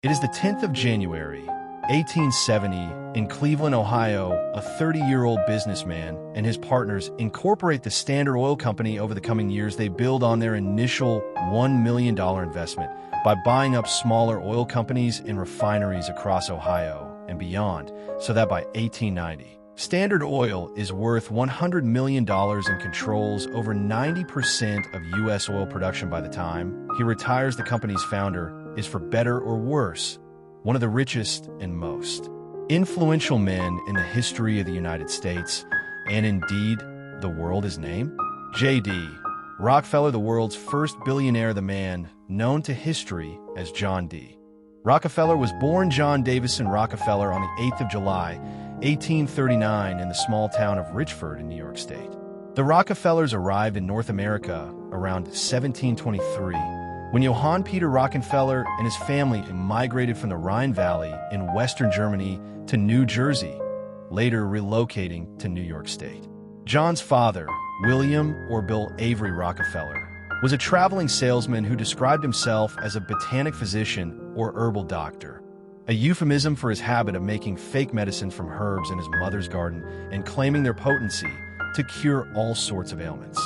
It is the 10th of January, 1870, in Cleveland, Ohio. A 30-year-old businessman and his partners incorporate the Standard Oil Company. Over the coming years, they build on their initial $1 million investment by buying up smaller oil companies and refineries across Ohio and beyond, so that by 1890, Standard Oil is worth $100 million and controls over 90% of U.S. oil production. By the time he retires, the company's founder is, for better or worse, one of the richest and most influential men in the history of the United States, and indeed the world. His name? J.D. Rockefeller, the world's first billionaire, the man known to history as John D. Rockefeller was born John Davison Rockefeller on the 8th of July, 1839, in the small town of Richford in New York State. The Rockefellers arrived in North America around 1723, when Johann Peter Rockefeller and his family migrated from the Rhine Valley in western Germany to New Jersey, later relocating to New York State. John's father, William or Bill Avery Rockefeller, was a traveling salesman who described himself as a botanic physician or herbal doctor, a euphemism for his habit of making fake medicine from herbs in his mother's garden and claiming their potency to cure all sorts of ailments.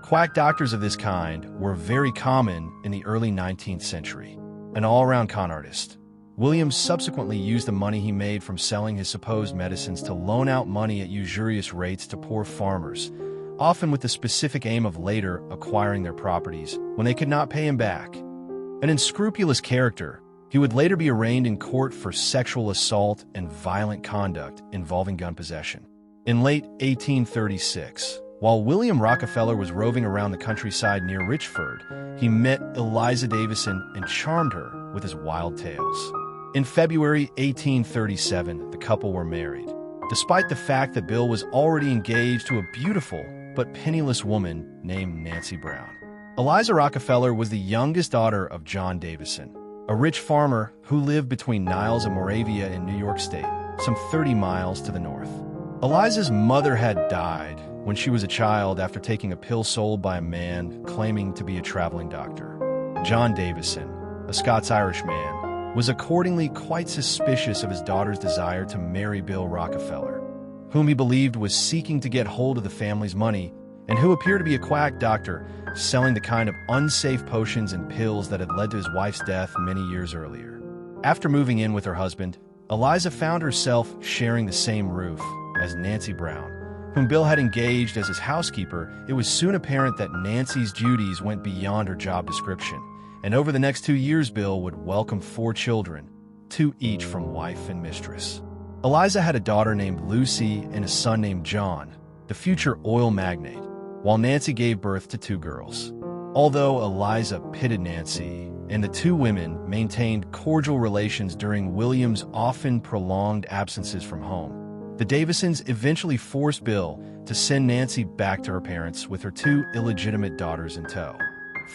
Quack doctors of this kind were very common in the early 19th century. An all-around con artist, Williams subsequently used the money he made from selling his supposed medicines to loan out money at usurious rates to poor farmers, often with the specific aim of later acquiring their properties when they could not pay him back. An unscrupulous character, he would later be arraigned in court for sexual assault and violent conduct involving gun possession. In late 1836, while William Rockefeller was roving around the countryside near Richford, he met Eliza Davison and charmed her with his wild tales. In February 1837, the couple were married, despite the fact that Bill was already engaged to a beautiful but penniless woman named Nancy Brown. Eliza Rockefeller was the youngest daughter of John Davison, a rich farmer who lived between Niles and Moravia in New York State, some 30 miles to the north. Eliza's mother had died when she was a child after taking a pill sold by a man claiming to be a traveling doctor. John Davison, a Scots-Irish man, was accordingly quite suspicious of his daughter's desire to marry Bill Rockefeller, whom he believed was seeking to get hold of the family's money and who appeared to be a quack doctor selling the kind of unsafe potions and pills that had led to his wife's death many years earlier. After moving in with her husband, Eliza found herself sharing the same roof as Nancy Brown, whom Bill had engaged as his housekeeper. It was soon apparent that Nancy's duties went beyond her job description, and over the next 2 years, Bill would welcome 4 children, 2 each from wife and mistress. Eliza had a daughter named Lucy and a son named John, the future oil magnate, while Nancy gave birth to 2 girls. Although Eliza pitied Nancy, and the 2 women maintained cordial relations during William's often prolonged absences from home, the Davisons eventually forced Bill to send Nancy back to her parents with her 2 illegitimate daughters in tow.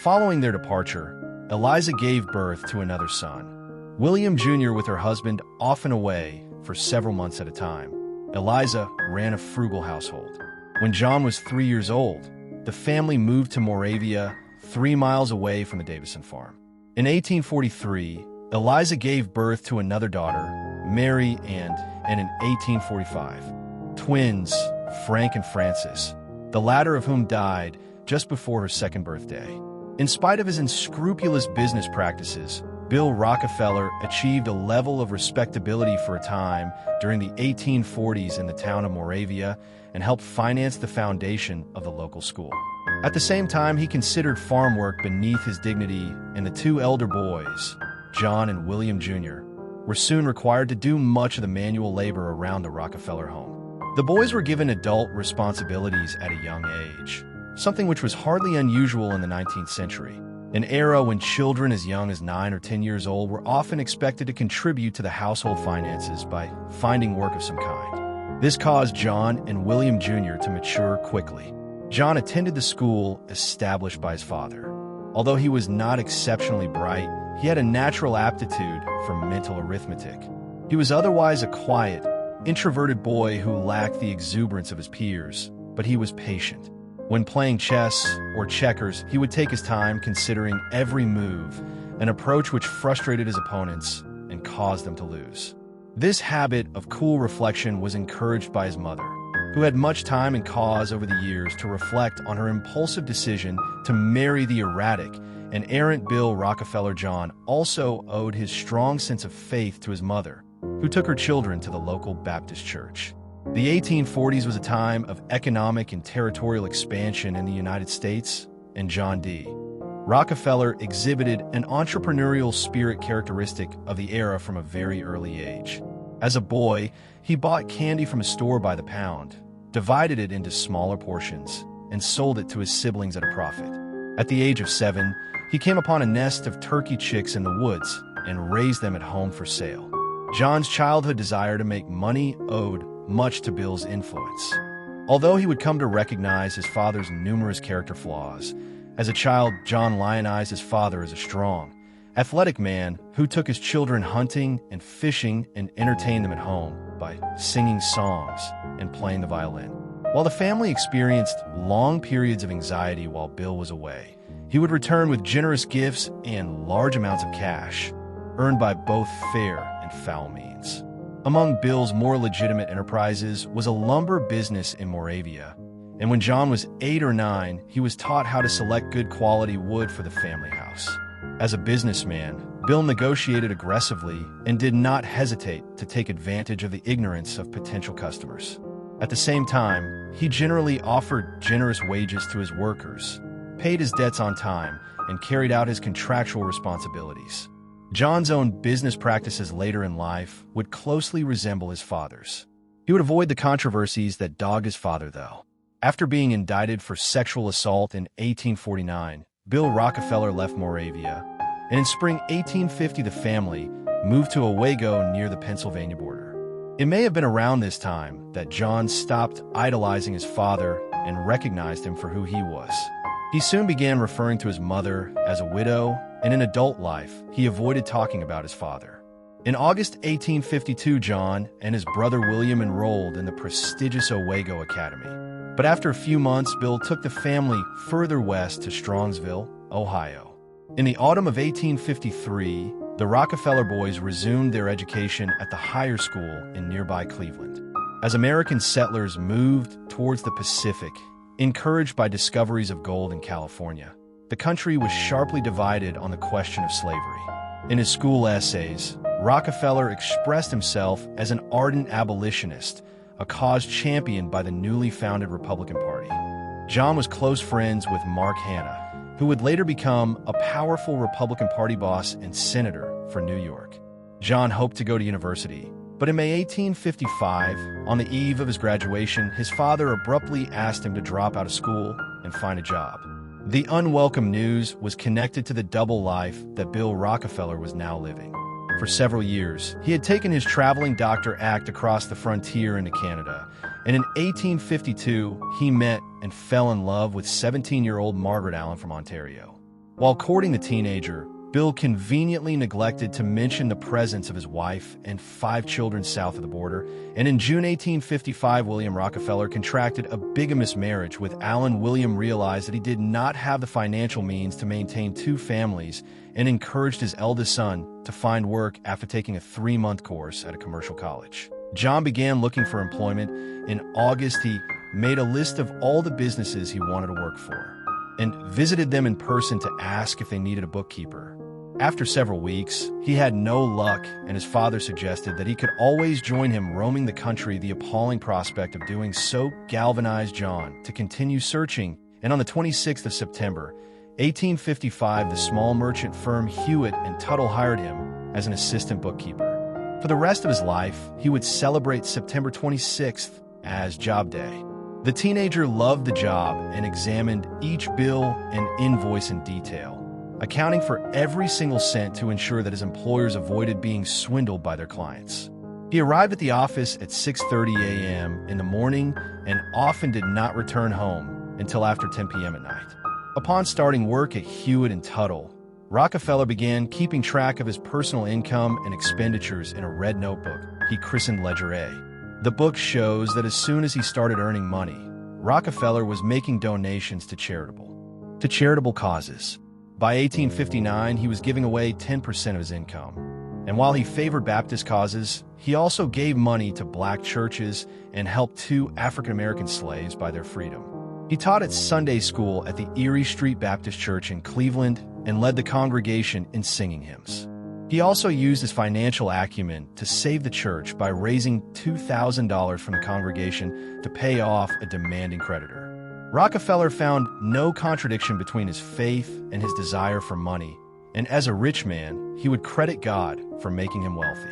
Following their departure, Eliza gave birth to another son, William Jr., with her husband often away for several months at a time. Eliza ran a frugal household. When John was 3 years old, the family moved to Moravia, 3 miles away from the Davison farm. In 1843, Eliza gave birth to another daughter, Mary, and in 1845, twins, Frank and Francis, the latter of whom died just before her 2nd birthday. In spite of his unscrupulous business practices, Bill Rockefeller achieved a level of respectability for a time during the 1840s in the town of Moravia and helped finance the foundation of the local school. At the same time, he considered farm work beneath his dignity, and the 2 elder boys, John and William Jr., were soon required to do much of the manual labor around the Rockefeller home. The boys were given adult responsibilities at a young age, something which was hardly unusual in the 19th century, an era when children as young as 9 or 10 years old were often expected to contribute to the household finances by finding work of some kind. This caused John and William Jr. to mature quickly. John attended the school established by his father. Although he was not exceptionally bright, he had a natural aptitude for mental arithmetic. He was otherwise a quiet, introverted boy who lacked the exuberance of his peers, but he was patient. When playing chess or checkers, he would take his time considering every move, an approach which frustrated his opponents and cause them to lose. This habit of cool reflection was encouraged by his mother, who had much time and cause over the years to reflect on her impulsive decision to marry the erratic and errant Bill Rockefeller. John also owed his strong sense of faith to his mother, who took her children to the local Baptist church. The 1840s was a time of economic and territorial expansion in the United States, and John D. Rockefeller exhibited an entrepreneurial spirit characteristic of the era from a very early age. As a boy, he bought candy from a store by the pound, divided it into smaller portions, and sold it to his siblings at a profit. At the age of 7, he came upon a nest of turkey chicks in the woods and raised them at home for sale. John's childhood desire to make money owed much to Bill's influence. Although he would come to recognize his father's numerous character flaws, as a child, John lionized his father as a strong, athletic man who took his children hunting and fishing and entertained them at home by singing songs and playing the violin. While the family experienced long periods of anxiety while Bill was away, he would return with generous gifts and large amounts of cash, earned by both fair and foul means. Among Bill's more legitimate enterprises was a lumber business in Moravia, and when John was 8 or 9, he was taught how to select good quality wood for the family house. As a businessman, Bill negotiated aggressively and did not hesitate to take advantage of the ignorance of potential customers. At the same time, he generally offered generous wages to his workers, paid his debts on time, and carried out his contractual responsibilities. John's own business practices later in life would closely resemble his father's. He would avoid the controversies that dogged his father, though. After being indicted for sexual assault in 1849, Bill Rockefeller left Moravia, and in spring 1850 the family moved to Owego near the Pennsylvania border. It may have been around this time that John stopped idolizing his father and recognized him for who he was. He soon began referring to his mother as a widow, and in adult life, he avoided talking about his father. In August 1852, John and his brother William enrolled in the prestigious Owego Academy. But after a few months, Bill took the family further west to Strongsville, Ohio. In the autumn of 1853, the Rockefeller boys resumed their education at the higher school in nearby Cleveland. As American settlers moved towards the Pacific, encouraged by discoveries of gold in California, the country was sharply divided on the question of slavery. In his school essays, Rockefeller expressed himself as an ardent abolitionist, a cause championed by the newly founded Republican Party. John was close friends with Mark Hanna, who would later become a powerful Republican Party boss and senator for New York. John hoped to go to university, but in May 1855, on the eve of his graduation, his father abruptly asked him to drop out of school and find a job. The unwelcome news was connected to the double life that Bill Rockefeller was now living. For several years, he had taken his traveling doctor act across the frontier into Canada, and in 1852, he met and fell in love with 17-year-old Margaret Allen from Ontario. While courting the teenager, Bill conveniently neglected to mention the presence of his wife and 5 children south of the border, and in June 1855, William Rockefeller contracted a bigamous marriage with Allen. William realized that he did not have the financial means to maintain 2 families and encouraged his eldest son to find work after taking a 3-month course at a commercial college. John began looking for employment. In August, he made a list of all the businesses he wanted to work for and visited them in person to ask if they needed a bookkeeper. After several weeks, he had no luck, and his father suggested that he could always join him roaming the country. The appalling prospect of doing so galvanized John to continue searching, and on the 26th of September, 1855, the small merchant firm Hewitt and Tuttle hired him as an assistant bookkeeper. For the rest of his life, he would celebrate September 26th as Job Day. The teenager loved the job and examined each bill and invoice in detail, accounting for every single cent to ensure that his employers avoided being swindled by their clients. He arrived at the office at 6:30 a.m. in the morning and often did not return home until after 10 p.m. at night. Upon starting work at Hewitt and Tuttle, Rockefeller began keeping track of his personal income and expenditures in a red notebook he christened Ledger A. The book shows that as soon as he started earning money, Rockefeller was making donations to charitable causes. By 1859, he was giving away 10% of his income. And while he favored Baptist causes, he also gave money to black churches and helped 2 African-American slaves buy their freedom. He taught at Sunday school at the Erie Street Baptist Church in Cleveland and led the congregation in singing hymns. He also used his financial acumen to save the church by raising $2,000 from the congregation to pay off a demanding creditor. Rockefeller found no contradiction between his faith and his desire for money, and as a rich man, he would credit God for making him wealthy.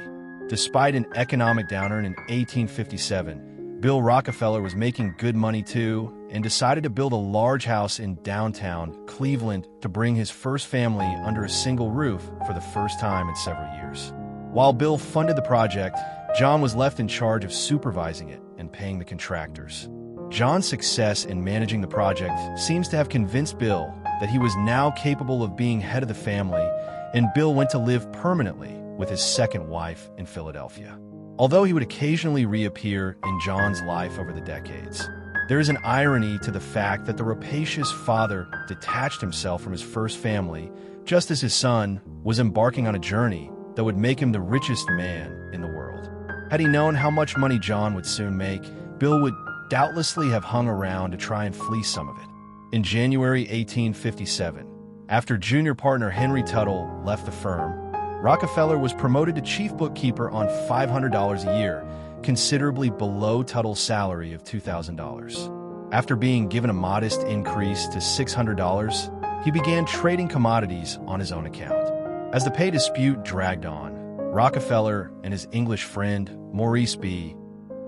Despite an economic downturn in 1857, Bill Rockefeller was making good money too and decided to build a large house in downtown Cleveland to bring his first family under a single roof for the first time in several years. While Bill funded the project, John was left in charge of supervising it and paying the contractors. John's success in managing the project seems to have convinced Bill that he was now capable of being head of the family, and Bill went to live permanently with his second wife in Philadelphia. Although he would occasionally reappear in John's life over the decades, there is an irony to the fact that the rapacious father detached himself from his first family just as his son was embarking on a journey that would make him the richest man in the world. Had he known how much money John would soon make, Bill would doubtlessly have hung around to try and fleece some of it. In January 1857, after junior partner Henry Tuttle left the firm, Rockefeller was promoted to chief bookkeeper on $500 a year, considerably below Tuttle's salary of $2,000. After being given a modest increase to $600, he began trading commodities on his own account. As the pay dispute dragged on, Rockefeller and his English friend, Maurice B.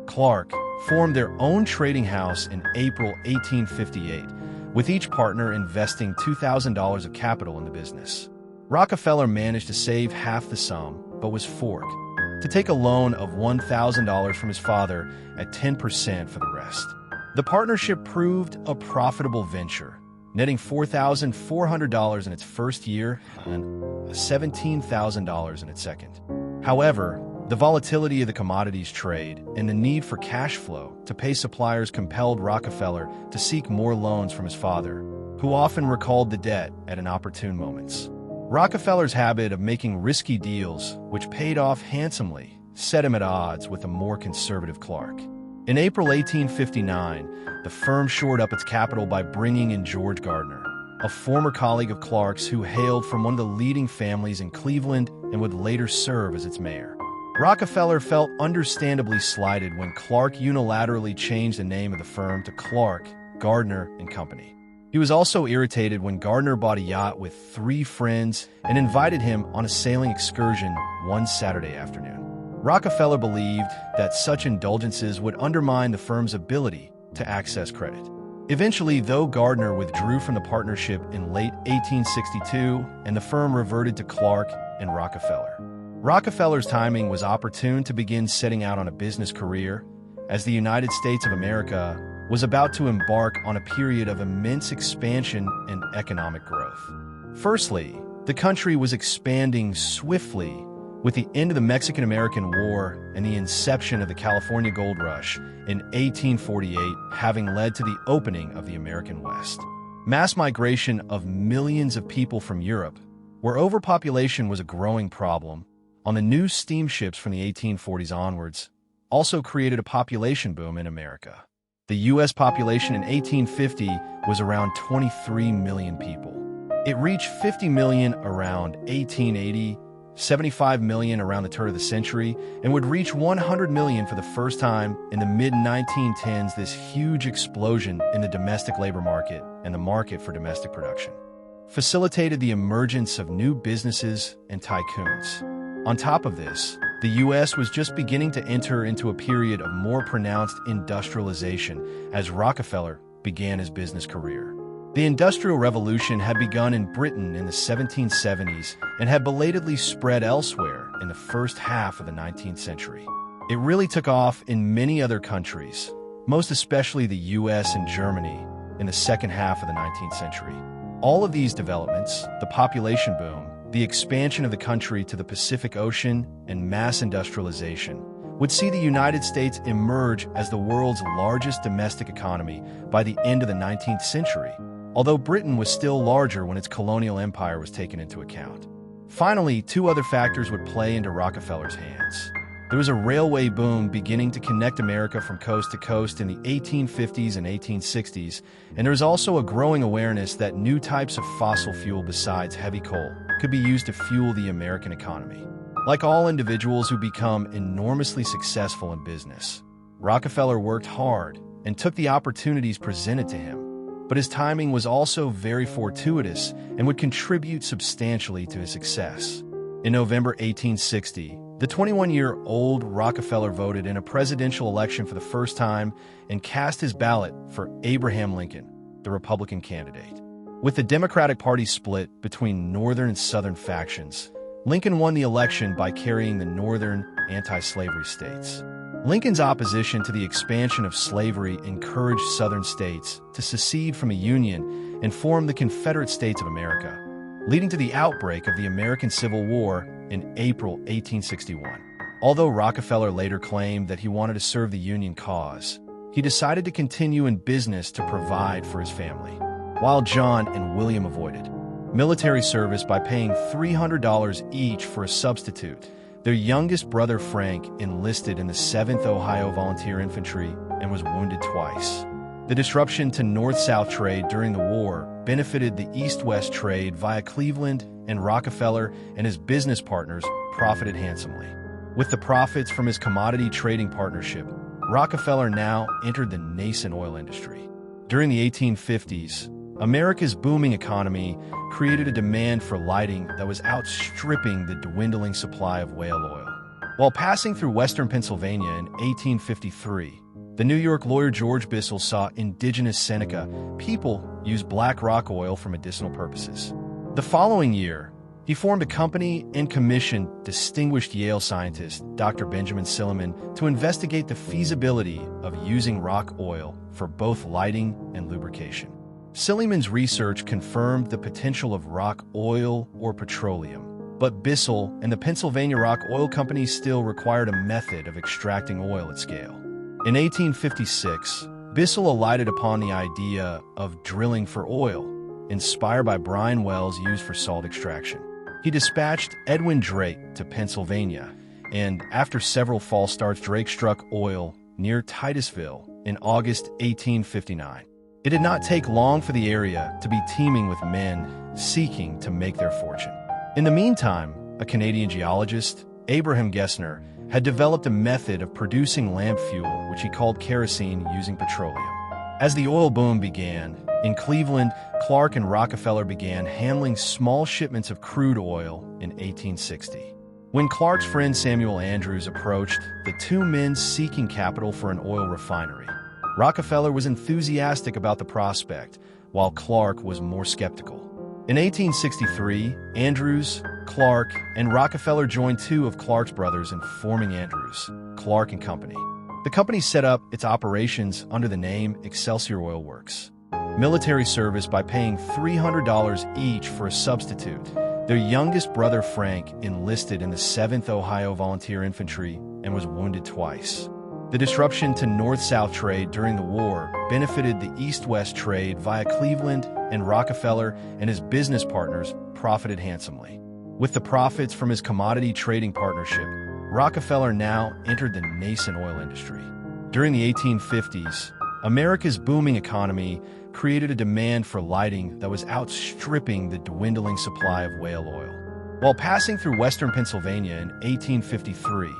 Clark, formed their own trading house in April 1858, with each partner investing $2,000 of capital in the business. Rockefeller managed to save half the sum, but was forced to take a loan of $1,000 from his father at 10% for the rest. The partnership proved a profitable venture, netting $4,400 in its first year and $17,000 in its second. However, the volatility of the commodities trade and the need for cash flow to pay suppliers compelled Rockefeller to seek more loans from his father, who often recalled the debt at inopportune moments. Rockefeller's habit of making risky deals, which paid off handsomely, set him at odds with a more conservative Clark. In April 1859, the firm shored up its capital by bringing in George Gardner, a former colleague of Clark's who hailed from one of the leading families in Cleveland and would later serve as its mayor. Rockefeller felt understandably slighted when Clark unilaterally changed the name of the firm to Clark, Gardner and Company. He was also irritated when Gardner bought a yacht with 3 friends and invited him on a sailing excursion one Saturday afternoon. Rockefeller believed that such indulgences would undermine the firm's ability to access credit. Eventually, though, Gardner withdrew from the partnership in late 1862, and the firm reverted to Clark and Rockefeller. Rockefeller's timing was opportune to begin setting out on a business career, as the United States of America was about to embark on a period of immense expansion and economic growth. Firstly, the country was expanding swiftly with the end of the Mexican-American War and the inception of the California Gold Rush in 1848 having led to the opening of the American West. Mass migration of millions of people from Europe, where overpopulation was a growing problem, on the new steamships from the 1840s onwards, also created a population boom in America. The U.S. population in 1850 was around 23 million people. It reached 50 million around 1880, 75 million around the turn of the century, and would reach 100 million for the first time in the mid-1910s. This huge explosion in the domestic labor market and the market for domestic production facilitated the emergence of new businesses and tycoons. On top of this, the U.S. was just beginning to enter into a period of more pronounced industrialization as Rockefeller began his business career. The Industrial Revolution had begun in Britain in the 1770s and had belatedly spread elsewhere in the first half of the 19th century. It really took off in many other countries, most especially the U.S. and Germany, in the second half of the 19th century. All of these developments, the population boom, the expansion of the country to the Pacific Ocean, and mass industrialization, would see the United States emerge as the world's largest domestic economy by the end of the 19th century, although Britain was still larger when its colonial empire was taken into account. Finally, two other factors would play into Rockefeller's hands. There was a railway boom beginning to connect America from coast to coast in the 1850s and 1860s, and there was also a growing awareness that new types of fossil fuel besides heavy coal could be used to fuel the American economy. Like all individuals who become enormously successful in business, Rockefeller worked hard and took the opportunities presented to him, but his timing was also very fortuitous and would contribute substantially to his success. In November 1860, the 21-year-old Rockefeller voted in a presidential election for the first time and cast his ballot for Abraham Lincoln, the Republican candidate. With the Democratic Party split between northern and southern factions, Lincoln won the election by carrying the northern anti-slavery states. Lincoln's opposition to the expansion of slavery encouraged southern states to secede from a union and form the Confederate States of America, leading to the outbreak of the American Civil War in April 1861. Although Rockefeller later claimed that he wanted to serve the Union cause, he decided to continue in business to provide for his family, while John and William avoided military service by paying $300 each for a substitute. Their youngest brother, Frank, enlisted in the 7th Ohio Volunteer Infantry and was wounded twice. The disruption to North-South trade during the war benefited the East-West trade via Cleveland, and Rockefeller and his business partners profited handsomely. With the profits from his commodity trading partnership, Rockefeller now entered the nascent oil industry. During the 1850s, America's booming economy created a demand for lighting that was outstripping the dwindling supply of whale oil. While passing through western Pennsylvania in 1853, the New York lawyer George Bissell saw indigenous Seneca people use black rock oil for medicinal purposes. The following year, he formed a company and commissioned distinguished Yale scientist Dr. Benjamin Silliman to investigate the feasibility of using rock oil for both lighting and lubrication. Silliman's research confirmed the potential of rock oil or petroleum, but Bissell and the Pennsylvania Rock Oil Company still required a method of extracting oil at scale. In 1856, Bissell alighted upon the idea of drilling for oil, inspired by brine wells used for salt extraction. He dispatched Edwin Drake to Pennsylvania, and after several false starts, Drake struck oil near Titusville in August 1859. It did not take long for the area to be teeming with men seeking to make their fortune. In the meantime, a Canadian geologist, Abraham Gessner, had developed a method of producing lamp fuel, which he called kerosene, using petroleum. As the oil boom began, in Cleveland, Clark and Rockefeller began handling small shipments of crude oil in 1860. When Clark's friend Samuel Andrews approached the two men seeking capital for an oil refinery, Rockefeller was enthusiastic about the prospect, while Clark was more skeptical. In 1863, Andrews, Clark, and Rockefeller joined two of Clark's brothers in forming Andrews, Clark and Company. The company set up its operations under the name Excelsior Oil Works. Military service by paying $300 each for a substitute. Their youngest brother, Frank, enlisted in the 7th Ohio Volunteer Infantry and was wounded twice. The disruption to North-South trade during the war benefited the East-West trade via Cleveland, and Rockefeller and his business partners profited handsomely. With the profits from his commodity trading partnership, Rockefeller now entered the nascent oil industry. During the 1850s, America's booming economy created a demand for lighting that was outstripping the dwindling supply of whale oil. While passing through western Pennsylvania in 1853,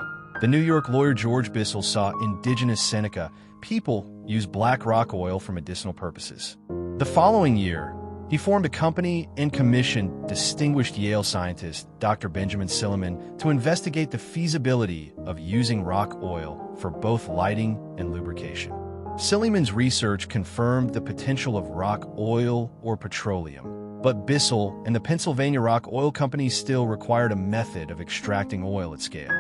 the New York lawyer George Bissell saw indigenous Seneca people use black rock oil for medicinal purposes. The following year, he formed a company and commissioned distinguished Yale scientist Dr. Benjamin Silliman to investigate the feasibility of using rock oil for both lighting and lubrication. Silliman's research confirmed the potential of rock oil or petroleum, but Bissell and the Pennsylvania Rock Oil Company still required a method of extracting oil at scale.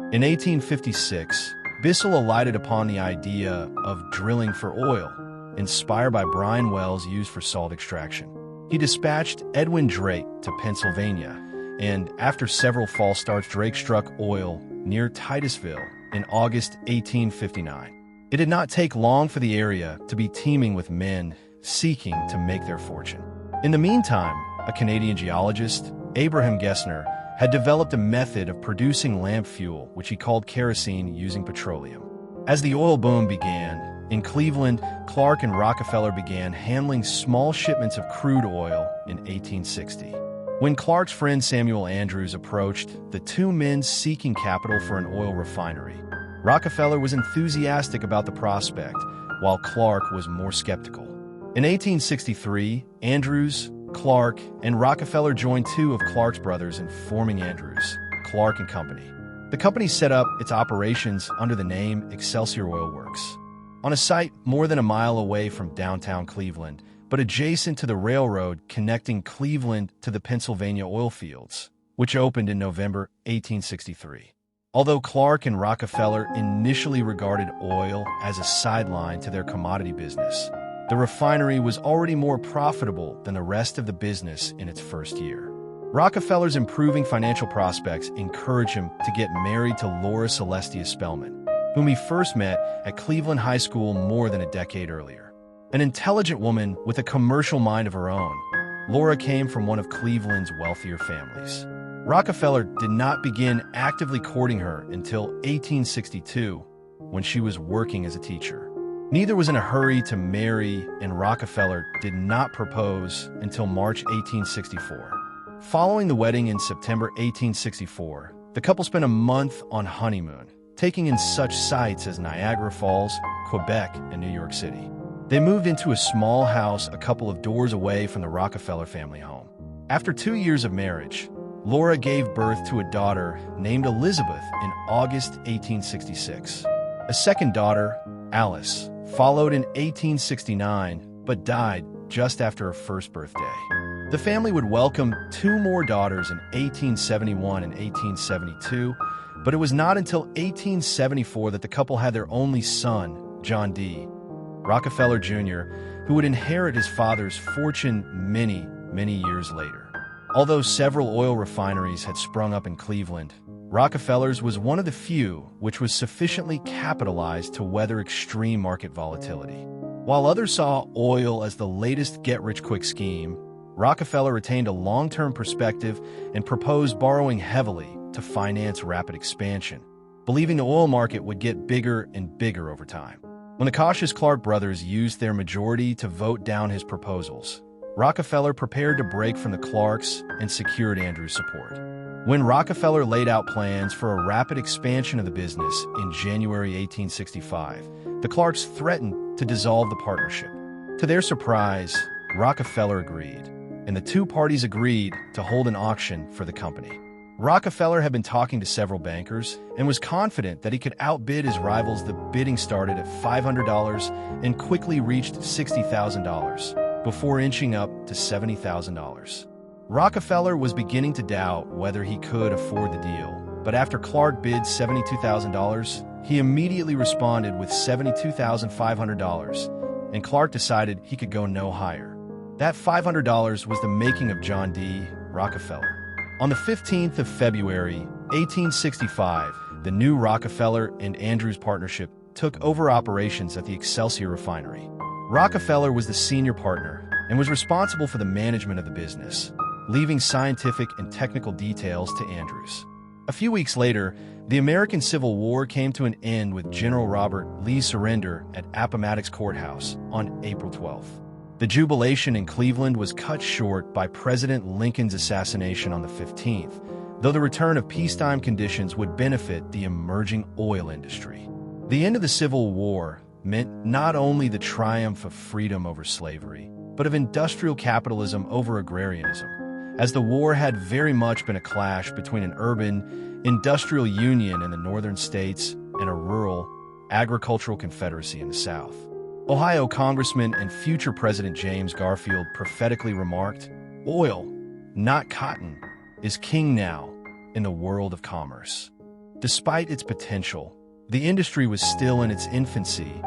In 1856, Bissell alighted upon the idea of drilling for oil, inspired by brine wells used for salt extraction. He dispatched Edwin Drake to Pennsylvania, and after several false starts, Drake struck oil near Titusville in August 1859. It did not take long for the area to be teeming with men seeking to make their fortune. In the meantime, a Canadian geologist, Abraham Gessner, had developed a method of producing lamp fuel, which he called kerosene, using petroleum. As the oil boom began, in Cleveland, Clark and Rockefeller began handling small shipments of crude oil in 1860. When Clark's friend Samuel Andrews approached, the two men seeking capital for an oil refinery, Rockefeller was enthusiastic about the prospect, while Clark was more skeptical. In 1863, Andrews, Clark, and Rockefeller joined two of Clark's brothers in forming Andrews, Clark and Company. The company set up its operations under the name Excelsior Oil Works, on a site more than a mile away from downtown Cleveland, but adjacent to the railroad connecting Cleveland to the Pennsylvania oil fields, which opened in November 1863. Although Clark and Rockefeller initially regarded oil as a sideline to their commodity business, the refinery was already more profitable than the rest of the business in its first year. Rockefeller's improving financial prospects encouraged him to get married to Laura Celestia Spellman, whom he first met at Cleveland High School more than a decade earlier. An intelligent woman with a commercial mind of her own, Laura came from one of Cleveland's wealthier families. Rockefeller did not begin actively courting her until 1862, when she was working as a teacher. Neither was in a hurry to marry, and Rockefeller did not propose until March 1864. Following the wedding in September 1864, the couple spent a month on honeymoon, taking in such sights as Niagara Falls, Quebec, and New York City. They moved into a small house a couple of doors away from the Rockefeller family home. After 2 years of marriage, Laura gave birth to a daughter named Elizabeth in August 1866. A second daughter, Alice, followed in 1869, but died just after her first birthday. The family would welcome 2 more daughters in 1871 and 1872, but it was not until 1874 that the couple had their only son, John D. Rockefeller Jr., who would inherit his father's fortune many years later. Although several oil refineries had sprung up in Cleveland, Rockefeller's was one of the few which was sufficiently capitalized to weather extreme market volatility. While others saw oil as the latest get-rich-quick scheme, Rockefeller retained a long-term perspective and proposed borrowing heavily to finance rapid expansion, believing the oil market would get bigger and bigger over time. When the cautious Clark brothers used their majority to vote down his proposals, Rockefeller prepared to break from the Clarks and secured Andrews' support. When Rockefeller laid out plans for a rapid expansion of the business in January 1865, the Clarks threatened to dissolve the partnership. To their surprise, Rockefeller agreed, and the two parties agreed to hold an auction for the company. Rockefeller had been talking to several bankers and was confident that he could outbid his rivals. The bidding started at $500 and quickly reached $60,000, before inching up to $70,000. Rockefeller was beginning to doubt whether he could afford the deal, but after Clark bid $72,000, he immediately responded with $72,500, and Clark decided he could go no higher. That $500 was the making of John D. Rockefeller. On the 15th of February, 1865, the new Rockefeller and Andrews partnership took over operations at the Excelsior refinery. Rockefeller was the senior partner and was responsible for the management of the business, leaving scientific and technical details to Andrews. A few weeks later, the American Civil War came to an end with General Robert Lee's surrender at Appomattox Courthouse on April 12th. The jubilation in Cleveland was cut short by President Lincoln's assassination on the 15th, though the return of peacetime conditions would benefit the emerging oil industry. The end of the Civil War meant not only the triumph of freedom over slavery, but of industrial capitalism over agrarianism, as the war had very much been a clash between an urban, industrial union in the northern states and a rural, agricultural confederacy in the South. Ohio Congressman and future President James Garfield prophetically remarked, "Oil, not cotton, is king now in the world of commerce." Despite its potential, the industry was still in its infancy.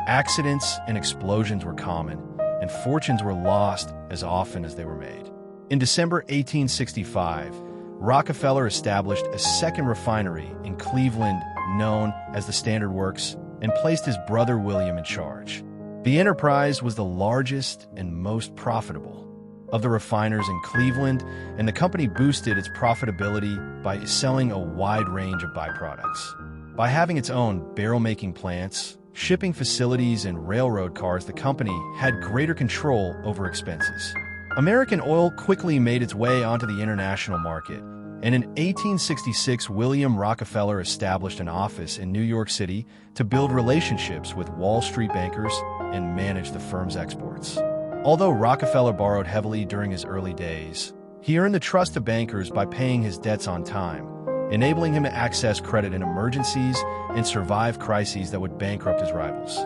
Accidents and explosions were common, and fortunes were lost as often as they were made. In December 1865, Rockefeller established a second refinery in Cleveland known as the Standard Works and placed his brother William in charge. The enterprise was the largest and most profitable. of the refiners in Cleveland, and the company boosted its profitability by selling a wide range of byproducts. By having its own barrel-making plants, shipping facilities, and railroad cars, the company had greater control over expenses. American oil quickly made its way onto the international market, and in 1866, William Rockefeller established an office in New York City to build relationships with Wall Street bankers and manage the firm's exports. Although Rockefeller borrowed heavily during his early days, he earned the trust of bankers by paying his debts on time, enabling him to access credit in emergencies and survive crises that would bankrupt his rivals.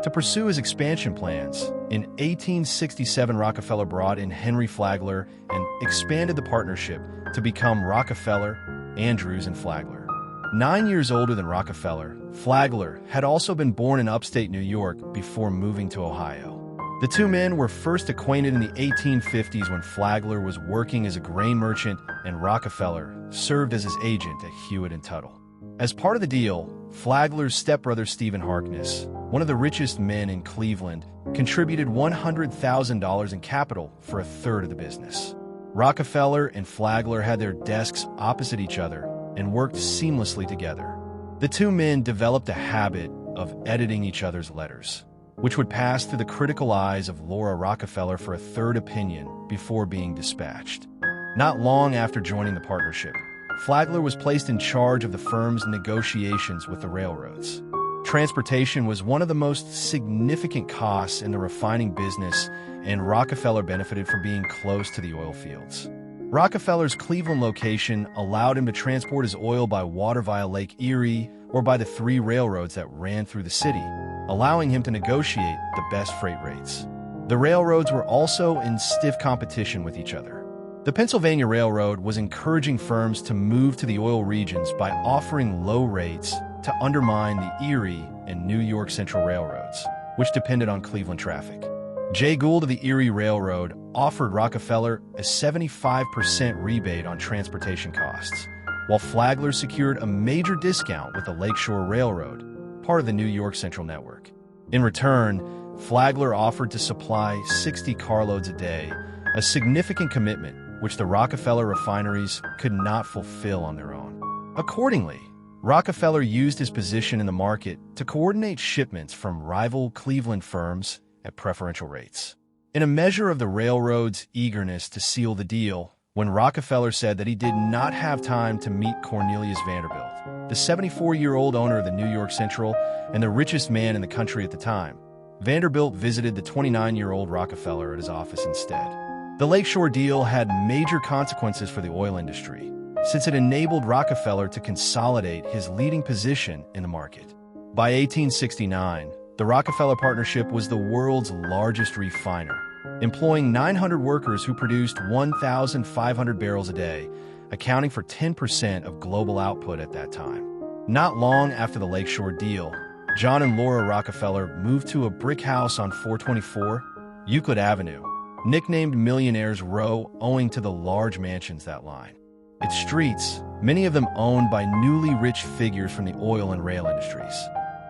To pursue his expansion plans, in 1867 Rockefeller brought in Henry Flagler and expanded the partnership to become Rockefeller, Andrews, and Flagler. 9 years older than Rockefeller, Flagler had also been born in upstate New York before moving to Ohio. The two men were first acquainted in the 1850s when Flagler was working as a grain merchant and Rockefeller served as his agent at Hewitt and Tuttle. As part of the deal, Flagler's stepbrother Stephen Harkness, one of the richest men in Cleveland, contributed $100,000 in capital for a third of the business. Rockefeller and Flagler had their desks opposite each other and worked seamlessly together. The two men developed a habit of editing each other's letters, which would pass through the critical eyes of Laura Rockefeller for a third opinion before being dispatched. Not long after joining the partnership, Flagler was placed in charge of the firm's negotiations with the railroads. Transportation was one of the most significant costs in the refining business, and Rockefeller benefited from being close to the oil fields. Rockefeller's Cleveland location allowed him to transport his oil by water via Lake Erie or by the 3 railroads that ran through the city, allowing him to negotiate the best freight rates. The railroads were also in stiff competition with each other. The Pennsylvania Railroad was encouraging firms to move to the oil regions by offering low rates to undermine the Erie and New York Central Railroads, which depended on Cleveland traffic. Jay Gould of the Erie Railroad offered Rockefeller a 75% rebate on transportation costs, while Flagler secured a major discount with the Lakeshore Railroad, part of the New York Central Network. In return, Flagler offered to supply 60 carloads a day, a significant commitment which the Rockefeller refineries could not fulfill on their own. Accordingly, Rockefeller used his position in the market to coordinate shipments from rival Cleveland firms at preferential rates. In a measure of the railroad's eagerness to seal the deal, when Rockefeller said that he did not have time to meet Cornelius Vanderbilt, the 74-year-old owner of the New York Central and the richest man in the country at the time, Vanderbilt visited the 29-year-old Rockefeller at his office instead. The Lakeshore deal had major consequences for the oil industry, since it enabled Rockefeller to consolidate his leading position in the market. By 1869, the Rockefeller Partnership was the world's largest refiner, employing 900 workers who produced 1,500 barrels a day, accounting for 10% of global output at that time. Not long after the Lakeshore deal, John and Laura Rockefeller moved to a brick house on 424 Euclid Avenue, nicknamed Millionaire's Row owing to the large mansions that line its streets, many of them owned by newly rich figures from the oil and rail industries.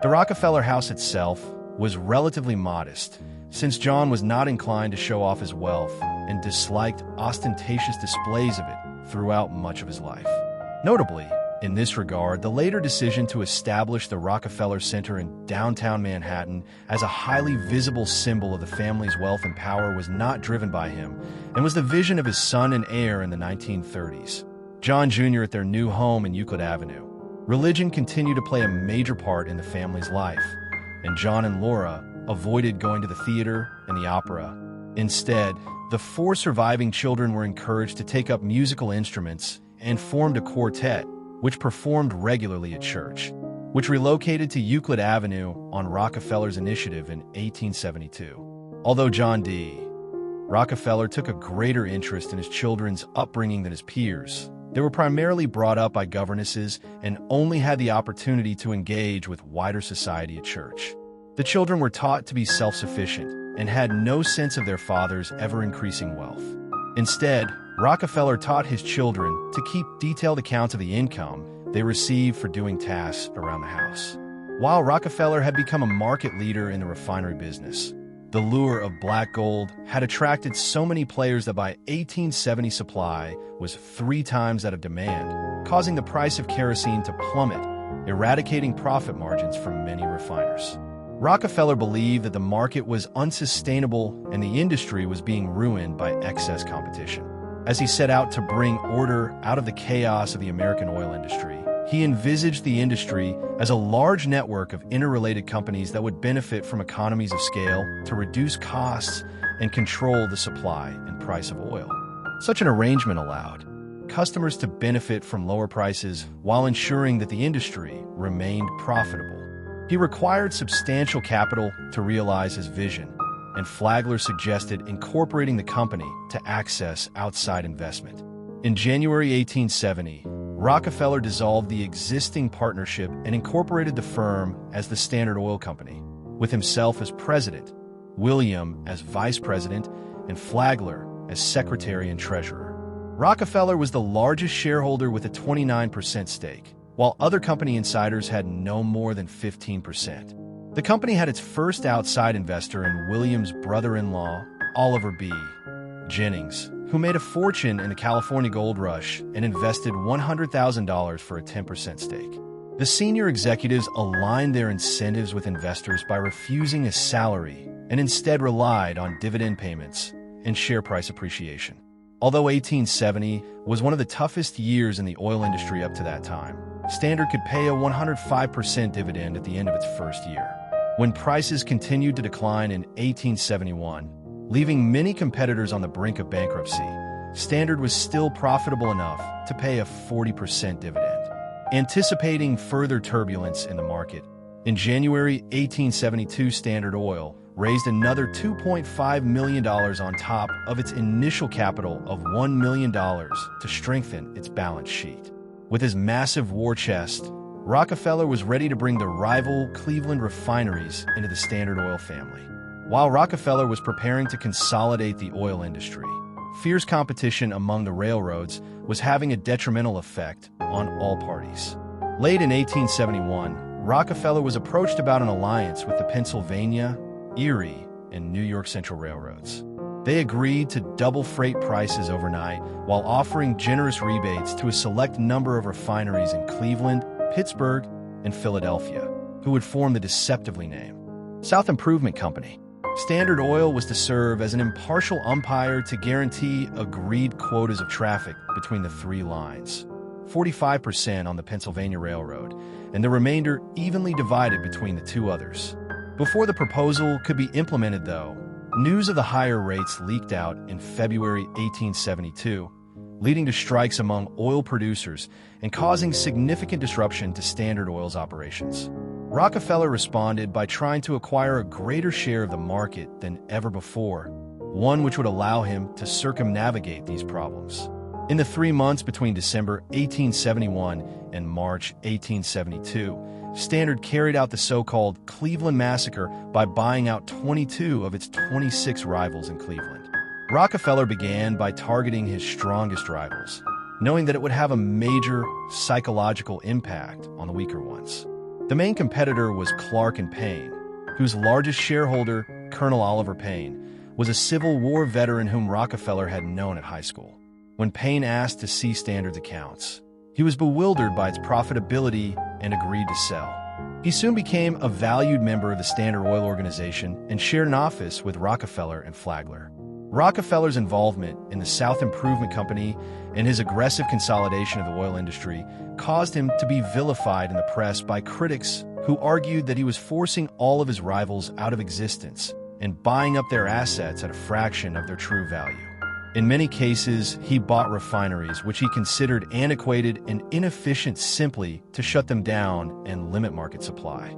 The Rockefeller house itself was relatively modest, since John was not inclined to show off his wealth and disliked ostentatious displays of it throughout much of his life. Notably, in this regard, the later decision to establish the Rockefeller Center in downtown Manhattan as a highly visible symbol of the family's wealth and power was not driven by him, and was the vision of his son and heir in the 1930s. John Jr. at their new home in Euclid Avenue. Religion continued to play a major part in the family's life, and John and Laura avoided going to the theater and the opera. Instead, the 4 surviving children were encouraged to take up musical instruments and formed a quartet, which performed regularly at church, which relocated to Euclid Avenue on Rockefeller's initiative in 1872. Although John D. Rockefeller took a greater interest in his children's upbringing than his peers, they were primarily brought up by governesses and only had the opportunity to engage with wider society at church. The children were taught to be self-sufficient and had no sense of their father's ever-increasing wealth. Instead, Rockefeller taught his children to keep detailed accounts of the income they received for doing tasks around the house. While Rockefeller had become a market leader in the refinery business, The lure of black gold had attracted so many players that by 1870 supply was 3 times that of demand, causing the price of kerosene to plummet, eradicating profit margins from many refiners. Rockefeller believed that the market was unsustainable and the industry was being ruined by excess competition. As he set out to bring order out of the chaos of the American oil industry, he envisaged the industry as a large network of interrelated companies that would benefit from economies of scale to reduce costs and control the supply and price of oil. Such an arrangement allowed customers to benefit from lower prices while ensuring that the industry remained profitable. He required substantial capital to realize his vision, and Flagler suggested incorporating the company to access outside investment. In January 1870, Rockefeller dissolved the existing partnership and incorporated the firm as the Standard Oil Company, with himself as president, William as vice president, and Flagler as secretary and treasurer. Rockefeller was the largest shareholder with a 29% stake, while other company insiders had no more than 15%. The company had its first outside investor in William's brother-in-law, Oliver B. Jennings, who made a fortune in the California gold rush and invested $100,000 for a 10% stake. The senior executives aligned their incentives with investors by refusing a salary and instead relied on dividend payments and share price appreciation. Although 1870 was one of the toughest years in the oil industry up to that time, Standard could pay a 105% dividend at the end of its first year. When prices continued to decline in 1871, leaving many competitors on the brink of bankruptcy, Standard was still profitable enough to pay a 40% dividend. Anticipating further turbulence in the market, in January 1872, Standard Oil raised another $2.5 million on top of its initial capital of $1 million to strengthen its balance sheet. With his massive war chest, Rockefeller was ready to bring the rival Cleveland refineries into the Standard Oil family. While Rockefeller was preparing to consolidate the oil industry, fierce competition among the railroads was having a detrimental effect on all parties. Late in 1871, Rockefeller was approached about an alliance with the Pennsylvania, Erie, and New York Central Railroads. They agreed to double freight prices overnight while offering generous rebates to a select number of refineries in Cleveland, Pittsburgh, and Philadelphia, who would form the deceptively named South Improvement Company. Standard Oil was to serve as an impartial umpire to guarantee agreed quotas of traffic between the 3 lines, 45% on the Pennsylvania Railroad, and the remainder evenly divided between the 2 others. Before the proposal could be implemented, though, news of the higher rates leaked out in February 1872, leading to strikes among oil producers and causing significant disruption to Standard Oil's operations. Rockefeller responded by trying to acquire a greater share of the market than ever before, one which would allow him to circumnavigate these problems. In the 3 months between December 1871 and March 1872, Standard carried out the so-called Cleveland Massacre by buying out 22 of its 26 rivals in Cleveland. Rockefeller began by targeting his strongest rivals, knowing that it would have a major psychological impact on the weaker ones. The main competitor was Clark and Payne, whose largest shareholder, Colonel Oliver Payne, was a Civil War veteran whom Rockefeller had known at high school. When Payne asked to see Standard's accounts, he was bewildered by its profitability and agreed to sell. He soon became a valued member of the Standard Oil organization and shared an office with Rockefeller and Flagler. Rockefeller's involvement in the South Improvement Company and his aggressive consolidation of the oil industry caused him to be vilified in the press by critics who argued that he was forcing all of his rivals out of existence and buying up their assets at a fraction of their true value. In many cases, he bought refineries which he considered antiquated and inefficient simply to shut them down and limit market supply.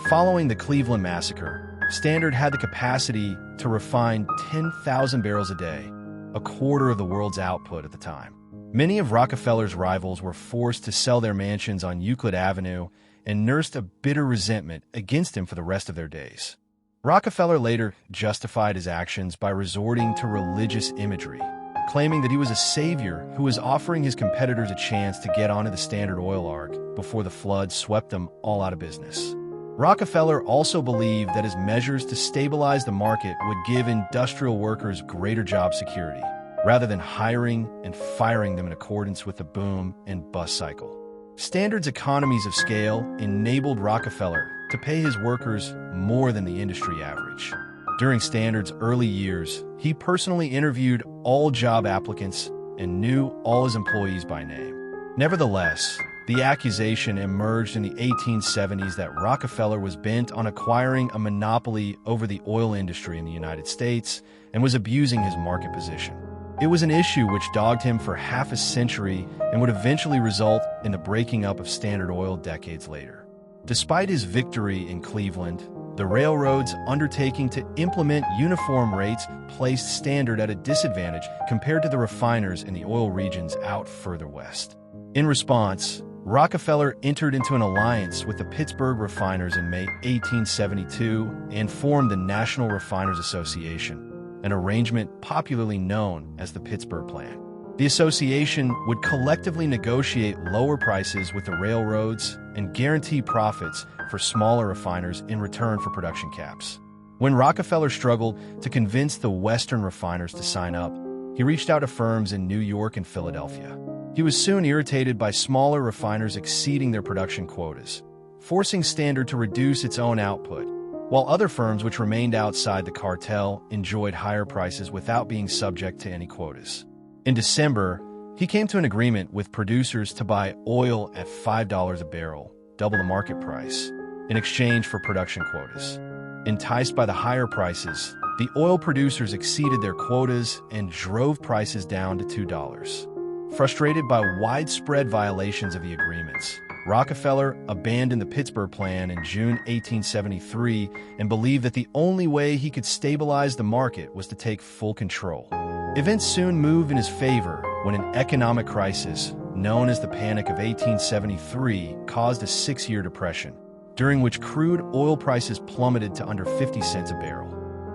Following the Cleveland Massacre, Standard had the capacity to refine 10,000 barrels a day, a quarter of the world's output at the time. Many of Rockefeller's rivals were forced to sell their mansions on Euclid Avenue and nursed a bitter resentment against him for the rest of their days. Rockefeller later justified his actions by resorting to religious imagery, claiming that he was a savior who was offering his competitors a chance to get onto the Standard Oil ark before the flood swept them all out of business. Rockefeller also believed that his measures to stabilize the market would give industrial workers greater job security, rather than hiring and firing them in accordance with the boom and bust cycle. Standard's economies of scale enabled Rockefeller to pay his workers more than the industry average. During Standard's early years, he personally interviewed all job applicants and knew all his employees by name. Nevertheless, the accusation emerged in the 1870s that Rockefeller was bent on acquiring a monopoly over the oil industry in the United States and was abusing his market position. It was an issue which dogged him for half a century and would eventually result in the breaking up of Standard Oil decades later. Despite his victory in Cleveland, the railroad's undertaking to implement uniform rates placed Standard at a disadvantage compared to the refiners in the oil regions out further west. In response, Rockefeller entered into an alliance with the Pittsburgh refiners in May 1872 and formed the National Refiners Association, an arrangement popularly known as the Pittsburgh Plan. The association would collectively negotiate lower prices with the railroads and guarantee profits for smaller refiners in return for production caps. When Rockefeller struggled to convince the Western refiners to sign up, he reached out to firms in New York and Philadelphia. He was soon irritated by smaller refiners exceeding their production quotas, forcing Standard to reduce its own output, while other firms which remained outside the cartel enjoyed higher prices without being subject to any quotas. In December, he came to an agreement with producers to buy oil at $5 a barrel, double the market price, in exchange for production quotas. Enticed by the higher prices, the oil producers exceeded their quotas and drove prices down to $2. Frustrated by widespread violations of the agreements, Rockefeller abandoned the Pittsburgh Plan in June 1873 and believed that the only way he could stabilize the market was to take full control. Events soon moved in his favor when an economic crisis, known as the Panic of 1873, caused a 6-year depression, during which crude oil prices plummeted to under 50 cents a barrel.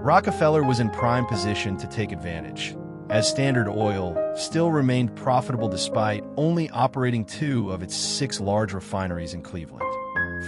Rockefeller was in prime position to take advantage, as Standard Oil still remained profitable despite only operating 2 of its 6 large refineries in Cleveland.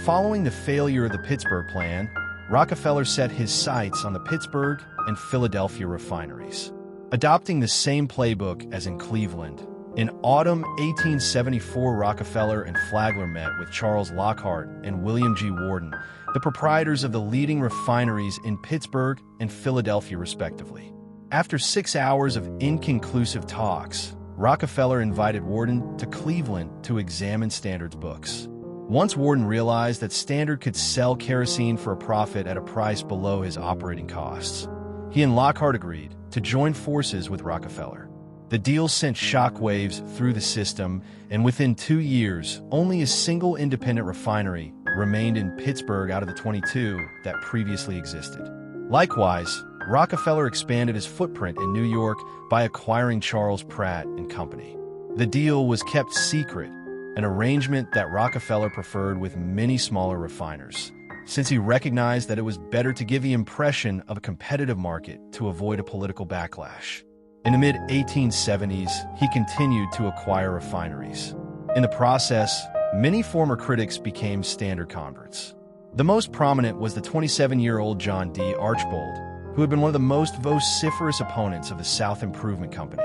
Following the failure of the Pittsburgh Plan, Rockefeller set his sights on the Pittsburgh and Philadelphia refineries. Adopting the same playbook as in Cleveland, in autumn 1874, Rockefeller and Flagler met with Charles Lockhart and William G. Worden, the proprietors of the leading refineries in Pittsburgh and Philadelphia, respectively. After 6 hours of inconclusive talks, Rockefeller invited Worden to Cleveland to examine Standard's books. Once Worden realized that Standard could sell kerosene for a profit at a price below his operating costs, he and Lockhart agreed to join forces with Rockefeller. The deal sent shockwaves through the system, and within 2 years, only a single independent refinery remained in Pittsburgh out of the 22 that previously existed. Likewise, Rockefeller expanded his footprint in New York by acquiring Charles Pratt and Company. The deal was kept secret, an arrangement that Rockefeller preferred with many smaller refiners, since he recognized that it was better to give the impression of a competitive market to avoid a political backlash. In the mid-1870s, he continued to acquire refineries. In the process, many former critics became Standard converts. The most prominent was the 27-year-old John D. Archbold, who had been one of the most vociferous opponents of the South Improvement Company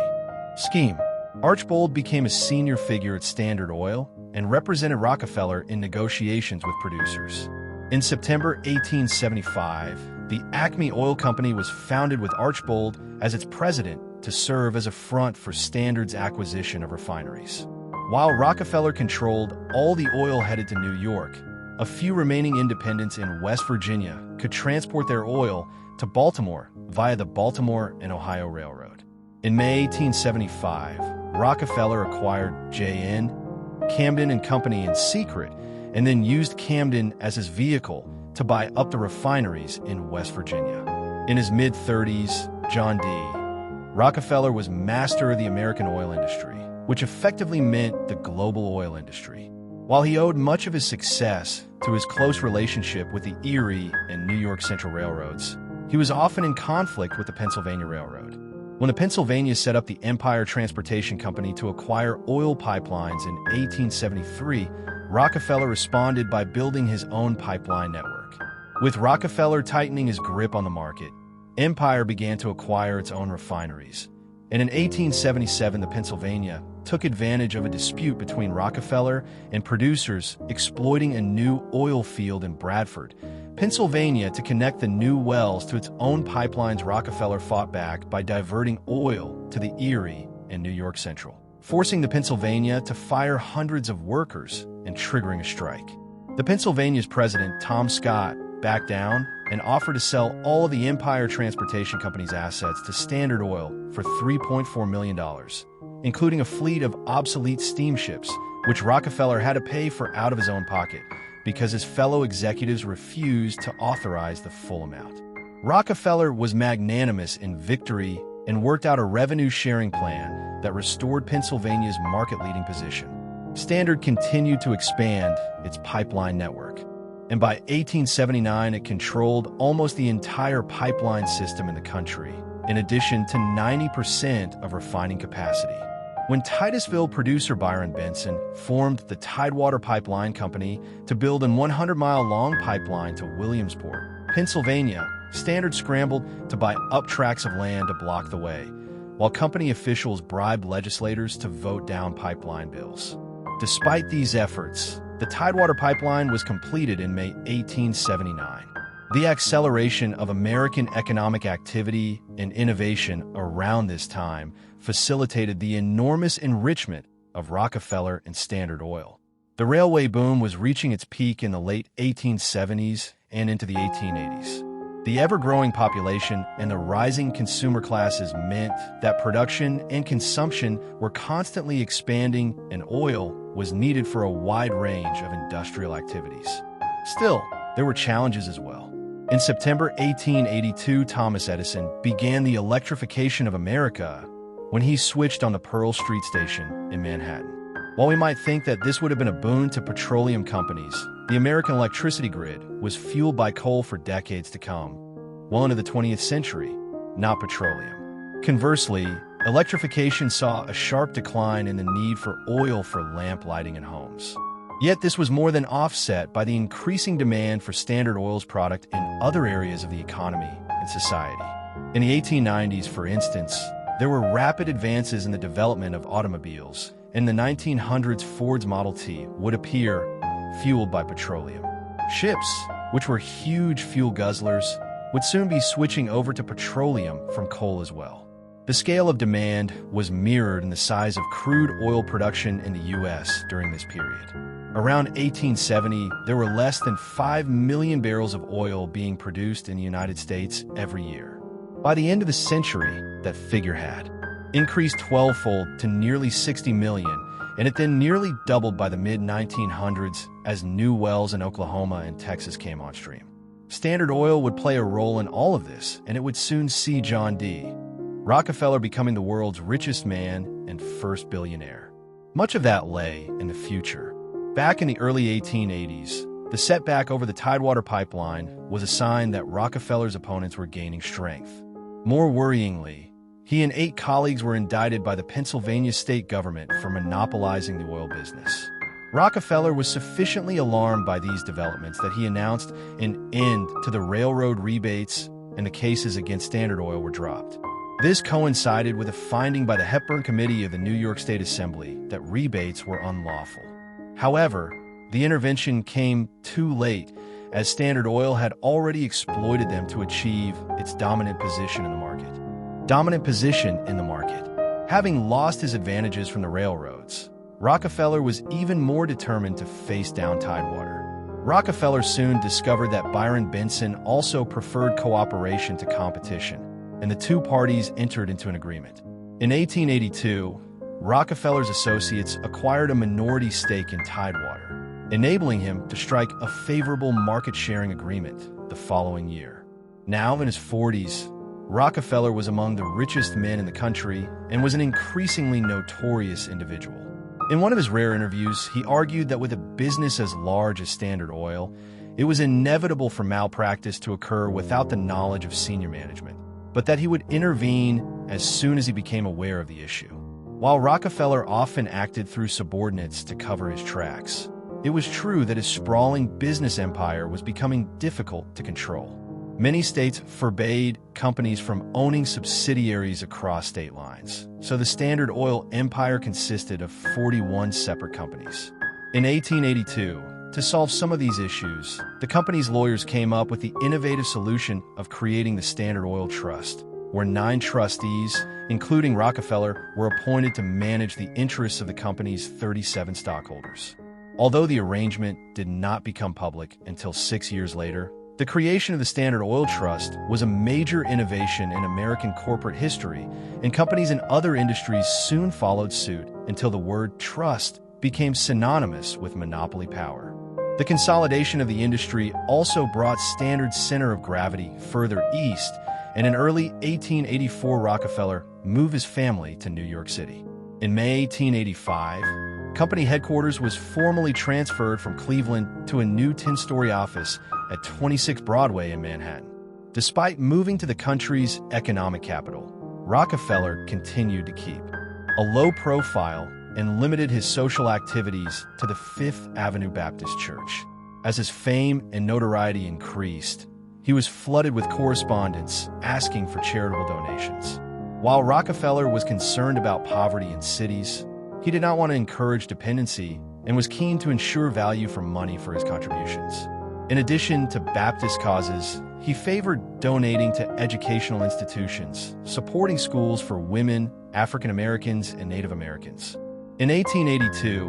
scheme. Archbold became a senior figure at Standard Oil and represented Rockefeller in negotiations with producers. In September 1875, the Acme Oil Company was founded with Archbold as its president to serve as a front for Standard's acquisition of refineries. While Rockefeller controlled all the oil headed to New York, a few remaining independents in West Virginia could transport their oil to Baltimore via the Baltimore and Ohio Railroad. In May 1875, Rockefeller acquired J.N. Camden and Company in secret and then used Camden as his vehicle to buy up the refineries in West Virginia. In his mid-30s, John D. Rockefeller was master of the American oil industry, which effectively meant the global oil industry. While he owed much of his success to his close relationship with the Erie and New York Central Railroads, he was often in conflict with the Pennsylvania Railroad. When the Pennsylvania set up the Empire Transportation Company to acquire oil pipelines in 1873, Rockefeller responded by building his own pipeline network. With Rockefeller tightening his grip on the market, Empire began to acquire its own refineries. And in 1877, the Pennsylvania took advantage of a dispute between Rockefeller and producers exploiting a new oil field in Bradford, Pennsylvania, to connect the new wells to its own pipelines. Rockefeller fought back by diverting oil to the Erie and New York Central, forcing the Pennsylvania to fire hundreds of workers and triggering a strike. The Pennsylvania's president, Tom Scott, backed down and offered to sell all of the Empire Transportation Company's assets to Standard Oil for $3.4 million, including a fleet of obsolete steamships, which Rockefeller had to pay for out of his own pocket because his fellow executives refused to authorize the full amount. Rockefeller was magnanimous in victory and worked out a revenue-sharing plan that restored Pennsylvania's market-leading position. Standard continued to expand its pipeline network, and by 1879 it controlled almost the entire pipeline system in the country, in addition to 90% of refining capacity. When Titusville producer Byron Benson formed the Tidewater Pipeline Company to build a 100-mile-long pipeline to Williamsport, Pennsylvania, Standard scrambled to buy up tracts of land to block the way, while company officials bribed legislators to vote down pipeline bills. Despite these efforts, the Tidewater Pipeline was completed in May 1879. The acceleration of American economic activity and innovation around this time facilitated the enormous enrichment of Rockefeller and Standard Oil. The railway boom was reaching its peak in the late 1870s and into the 1880s. The ever-growing population and the rising consumer classes meant that production and consumption were constantly expanding, and oil was needed for a wide range of industrial activities. Still, there were challenges as well. In September 1882, Thomas Edison began the electrification of America when he switched on the Pearl Street Station in Manhattan. While we might think that this would have been a boon to petroleum companies, the American electricity grid was fueled by coal for decades to come, well into the 20th century, not petroleum. Conversely, electrification saw a sharp decline in the need for oil for lamp lighting in homes. Yet this was more than offset by the increasing demand for Standard Oil's product in other areas of the economy and society. In the 1890s, for instance, there were rapid advances in the development of automobiles. In the 1900s, Ford's Model T would appear, fueled by petroleum. Ships, which were huge fuel guzzlers, would soon be switching over to petroleum from coal as well. The scale of demand was mirrored in the size of crude oil production in the U.S. during this period. Around 1870, there were less than 5 million barrels of oil being produced in the United States every year. By the end of the century, that figure had increased 12-fold to nearly 60 million, and it then nearly doubled by the mid-1900s as new wells in Oklahoma and Texas came on stream. Standard Oil would play a role in all of this, and it would soon see John D. Rockefeller becoming the world's richest man and first billionaire. Much of that lay in the future. Back in the early 1880s, the setback over the Tidewater Pipeline was a sign that Rockefeller's opponents were gaining strength. More worryingly, he and 8 colleagues were indicted by the Pennsylvania state government for monopolizing the oil business. Rockefeller was sufficiently alarmed by these developments that he announced an end to the railroad rebates, and the cases against Standard Oil were dropped. This coincided with a finding by the Hepburn Committee of the New York State Assembly that rebates were unlawful. However, the intervention came too late, as Standard Oil had already exploited them to achieve its dominant position in the market. Having lost his advantages from the railroads, Rockefeller was even more determined to face down Tidewater. Rockefeller soon discovered that Byron Benson also preferred cooperation to competition, and the two parties entered into an agreement. In 1882, Rockefeller's associates acquired a minority stake in Tidewater, enabling him to strike a favorable market-sharing agreement the following year. Now in his 40s, Rockefeller was among the richest men in the country and was an increasingly notorious individual. In one of his rare interviews, he argued that with a business as large as Standard Oil, it was inevitable for malpractice to occur without the knowledge of senior management, but that he would intervene as soon as he became aware of the issue. While Rockefeller often acted through subordinates to cover his tracks, it was true that his sprawling business empire was becoming difficult to control. Many states forbade companies from owning subsidiaries across state lines, so the Standard Oil empire consisted of 41 separate companies. In 1882, to solve some of these issues, the company's lawyers came up with the innovative solution of creating the Standard Oil Trust, where 9 trustees, including Rockefeller, were appointed to manage the interests of the company's 37 stockholders. Although the arrangement did not become public until 6 years later, the creation of the Standard Oil Trust was a major innovation in American corporate history, and companies in other industries soon followed suit until the word trust became synonymous with monopoly power. The consolidation of the industry also brought Standard's center of gravity further east, and in early 1884 Rockefeller moved his family to New York City. In May 1885, company headquarters was formally transferred from Cleveland to a new 10-story office at 26 Broadway in Manhattan. Despite moving to the country's economic capital, Rockefeller continued to keep a low profile and limited his social activities to the Fifth Avenue Baptist Church. As his fame and notoriety increased, he was flooded with correspondence asking for charitable donations. While Rockefeller was concerned about poverty in cities, he did not want to encourage dependency and was keen to ensure value for money for his contributions. In addition to Baptist causes, he favored donating to educational institutions, supporting schools for women, African Americans, and Native Americans. In 1882,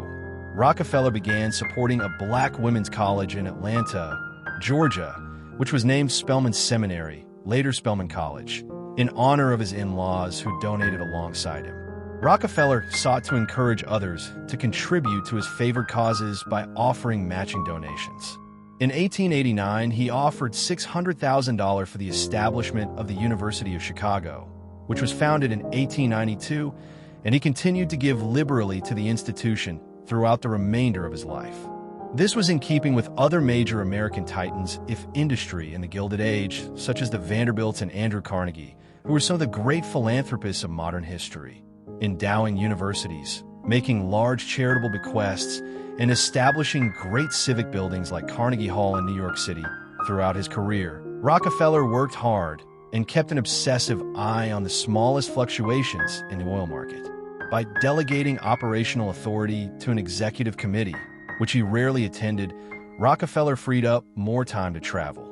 Rockefeller began supporting a black women's college in Atlanta, Georgia, which was named Spelman Seminary, later Spelman College, in honor of his in-laws who donated alongside him. Rockefeller sought to encourage others to contribute to his favored causes by offering matching donations. In 1889, he offered $600,000 for the establishment of the University of Chicago, which was founded in 1892, and he continued to give liberally to the institution throughout the remainder of his life. This was in keeping with other major American titans of industry in the Gilded Age, such as the Vanderbilts and Andrew Carnegie, who were some of the great philanthropists of modern history, endowing universities, making large charitable bequests, and establishing great civic buildings like Carnegie Hall in New York City. Throughout his career, Rockefeller worked hard and kept an obsessive eye on the smallest fluctuations in the oil market. By delegating operational authority to an executive committee, which he rarely attended, Rockefeller freed up more time to travel.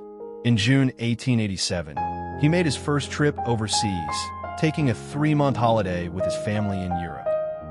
In June 1887, he made his first trip overseas, taking a 3-month holiday with his family in Europe.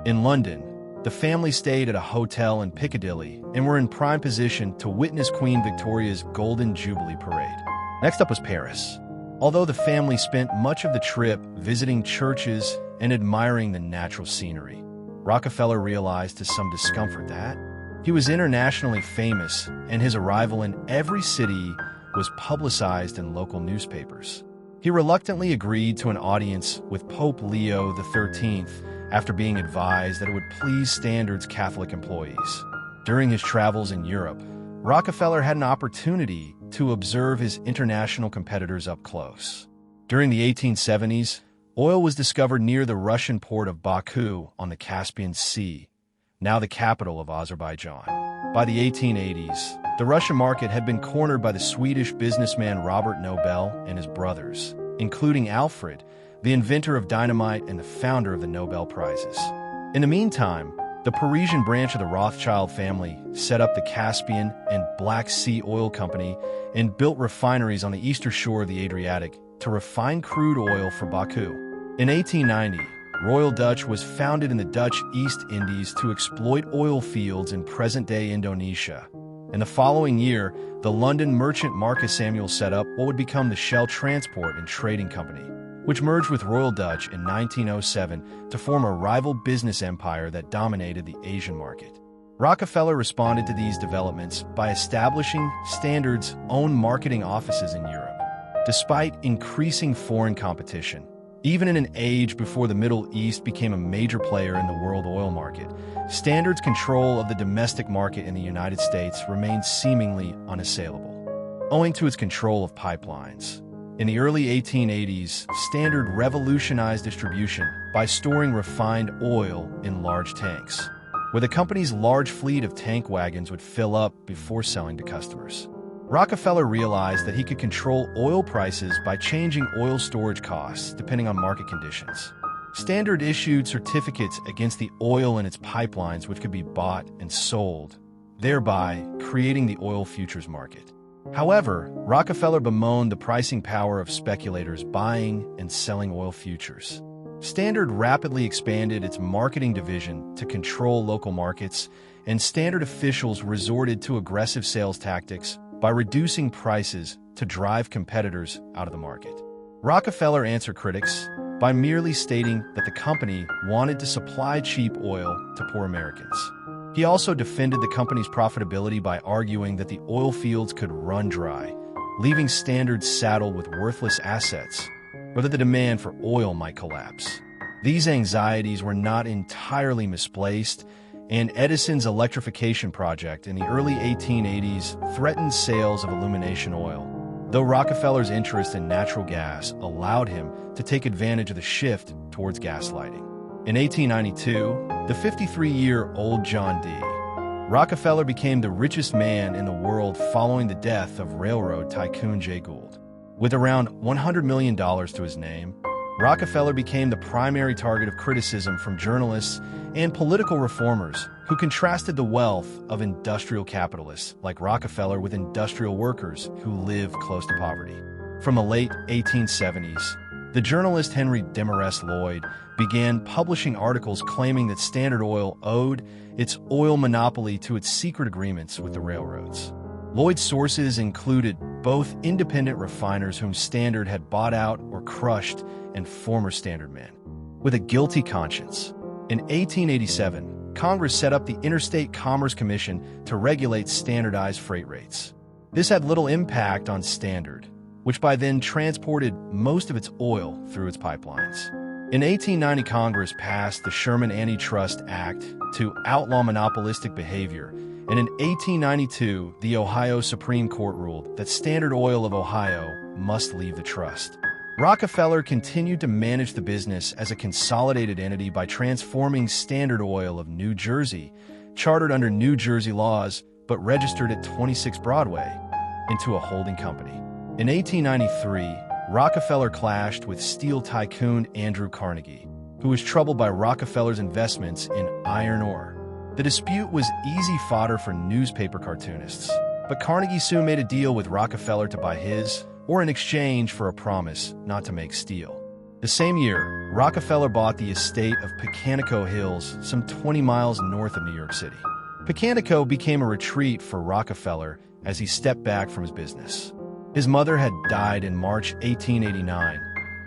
In London, the family stayed at a hotel in Piccadilly and were in prime position to witness Queen Victoria's Golden Jubilee Parade. Next up was Paris. Although the family spent much of the trip visiting churches and admiring the natural scenery, Rockefeller realized to some discomfort that he was internationally famous and his arrival in every city was publicized in local newspapers. He reluctantly agreed to an audience with Pope Leo XIII after being advised that it would please Standard's Catholic employees. During his travels in Europe, Rockefeller had an opportunity to observe his international competitors up close. During the 1870s, oil was discovered near the Russian port of Baku on the Caspian Sea, now the capital of Azerbaijan. By the 1880s, the Russian market had been cornered by the Swedish businessman Robert Nobel and his brothers, including Alfred, the inventor of dynamite and the founder of the Nobel Prizes. In the meantime, the Parisian branch of the Rothschild family set up the Caspian and Black Sea Oil Company and built refineries on the eastern shore of the Adriatic to refine crude oil for Baku. In 1890, Royal Dutch was founded in the Dutch East Indies to exploit oil fields in present-day Indonesia. In the following year, the London merchant Marcus Samuel set up what would become the Shell Transport and Trading Company, which merged with Royal Dutch in 1907 to form a rival business empire that dominated the Asian market. Rockefeller responded to these developments by establishing Standard's own marketing offices in Europe. Despite increasing foreign competition, even in an age before the Middle East became a major player in the world oil market, Standard's control of the domestic market in the United States remained seemingly unassailable. Owing to its control of pipelines, in the early 1880s, Standard revolutionized distribution by storing refined oil in large tanks. where the company's large fleet of tank wagons would fill up before selling to customers. Rockefeller realized that he could control oil prices by changing oil storage costs depending on market conditions. Standard issued certificates against the oil in its pipelines, which could be bought and sold, thereby creating the oil futures market. However, Rockefeller bemoaned the pricing power of speculators buying and selling oil futures. Standard rapidly expanded its marketing division to control local markets, and Standard officials resorted to aggressive sales tactics by reducing prices to drive competitors out of the market. Rockefeller answered critics by merely stating that the company wanted to supply cheap oil to poor Americans. He also defended the company's profitability by arguing that the oil fields could run dry, leaving Standard saddled with worthless assets, or that the demand for oil might collapse. These anxieties were not entirely misplaced, and Edison's electrification project in the early 1880s threatened sales of illumination oil, though Rockefeller's interest in natural gas allowed him to take advantage of the shift towards gaslighting. In 1892, the 53-year-old John D. Rockefeller became the richest man in the world following the death of railroad tycoon Jay Gould. With around $100 million to his name, Rockefeller became the primary target of criticism from journalists and political reformers who contrasted the wealth of industrial capitalists like Rockefeller with industrial workers who live close to poverty. From the late 1870s, the journalist Henry Demarest Lloyd began publishing articles claiming that Standard Oil owed its oil monopoly to its secret agreements with the railroads. Lloyd's sources included both independent refiners whom Standard had bought out or crushed and former Standard men. With a guilty conscience, in 1887, Congress set up the Interstate Commerce Commission to regulate standardized freight rates. This had little impact on Standard, which by then transported most of its oil through its pipelines. In 1890, Congress passed the Sherman Antitrust Act to outlaw monopolistic behavior, and in 1892, the Ohio Supreme Court ruled that Standard Oil of Ohio must leave the trust. Rockefeller continued to manage the business as a consolidated entity by transforming Standard Oil of New Jersey, chartered under New Jersey laws but registered at 26 Broadway, into a holding company. In 1893, Rockefeller clashed with steel tycoon Andrew Carnegie, who was troubled by Rockefeller's investments in iron ore. The dispute was easy fodder for newspaper cartoonists, but Carnegie soon made a deal with Rockefeller to buy his, or in exchange for a promise not to make steel. The same year, Rockefeller bought the estate of Pecanico Hills, some 20 miles north of New York City. Pecanico became a retreat for Rockefeller as he stepped back from his business. His mother had died in March 1889,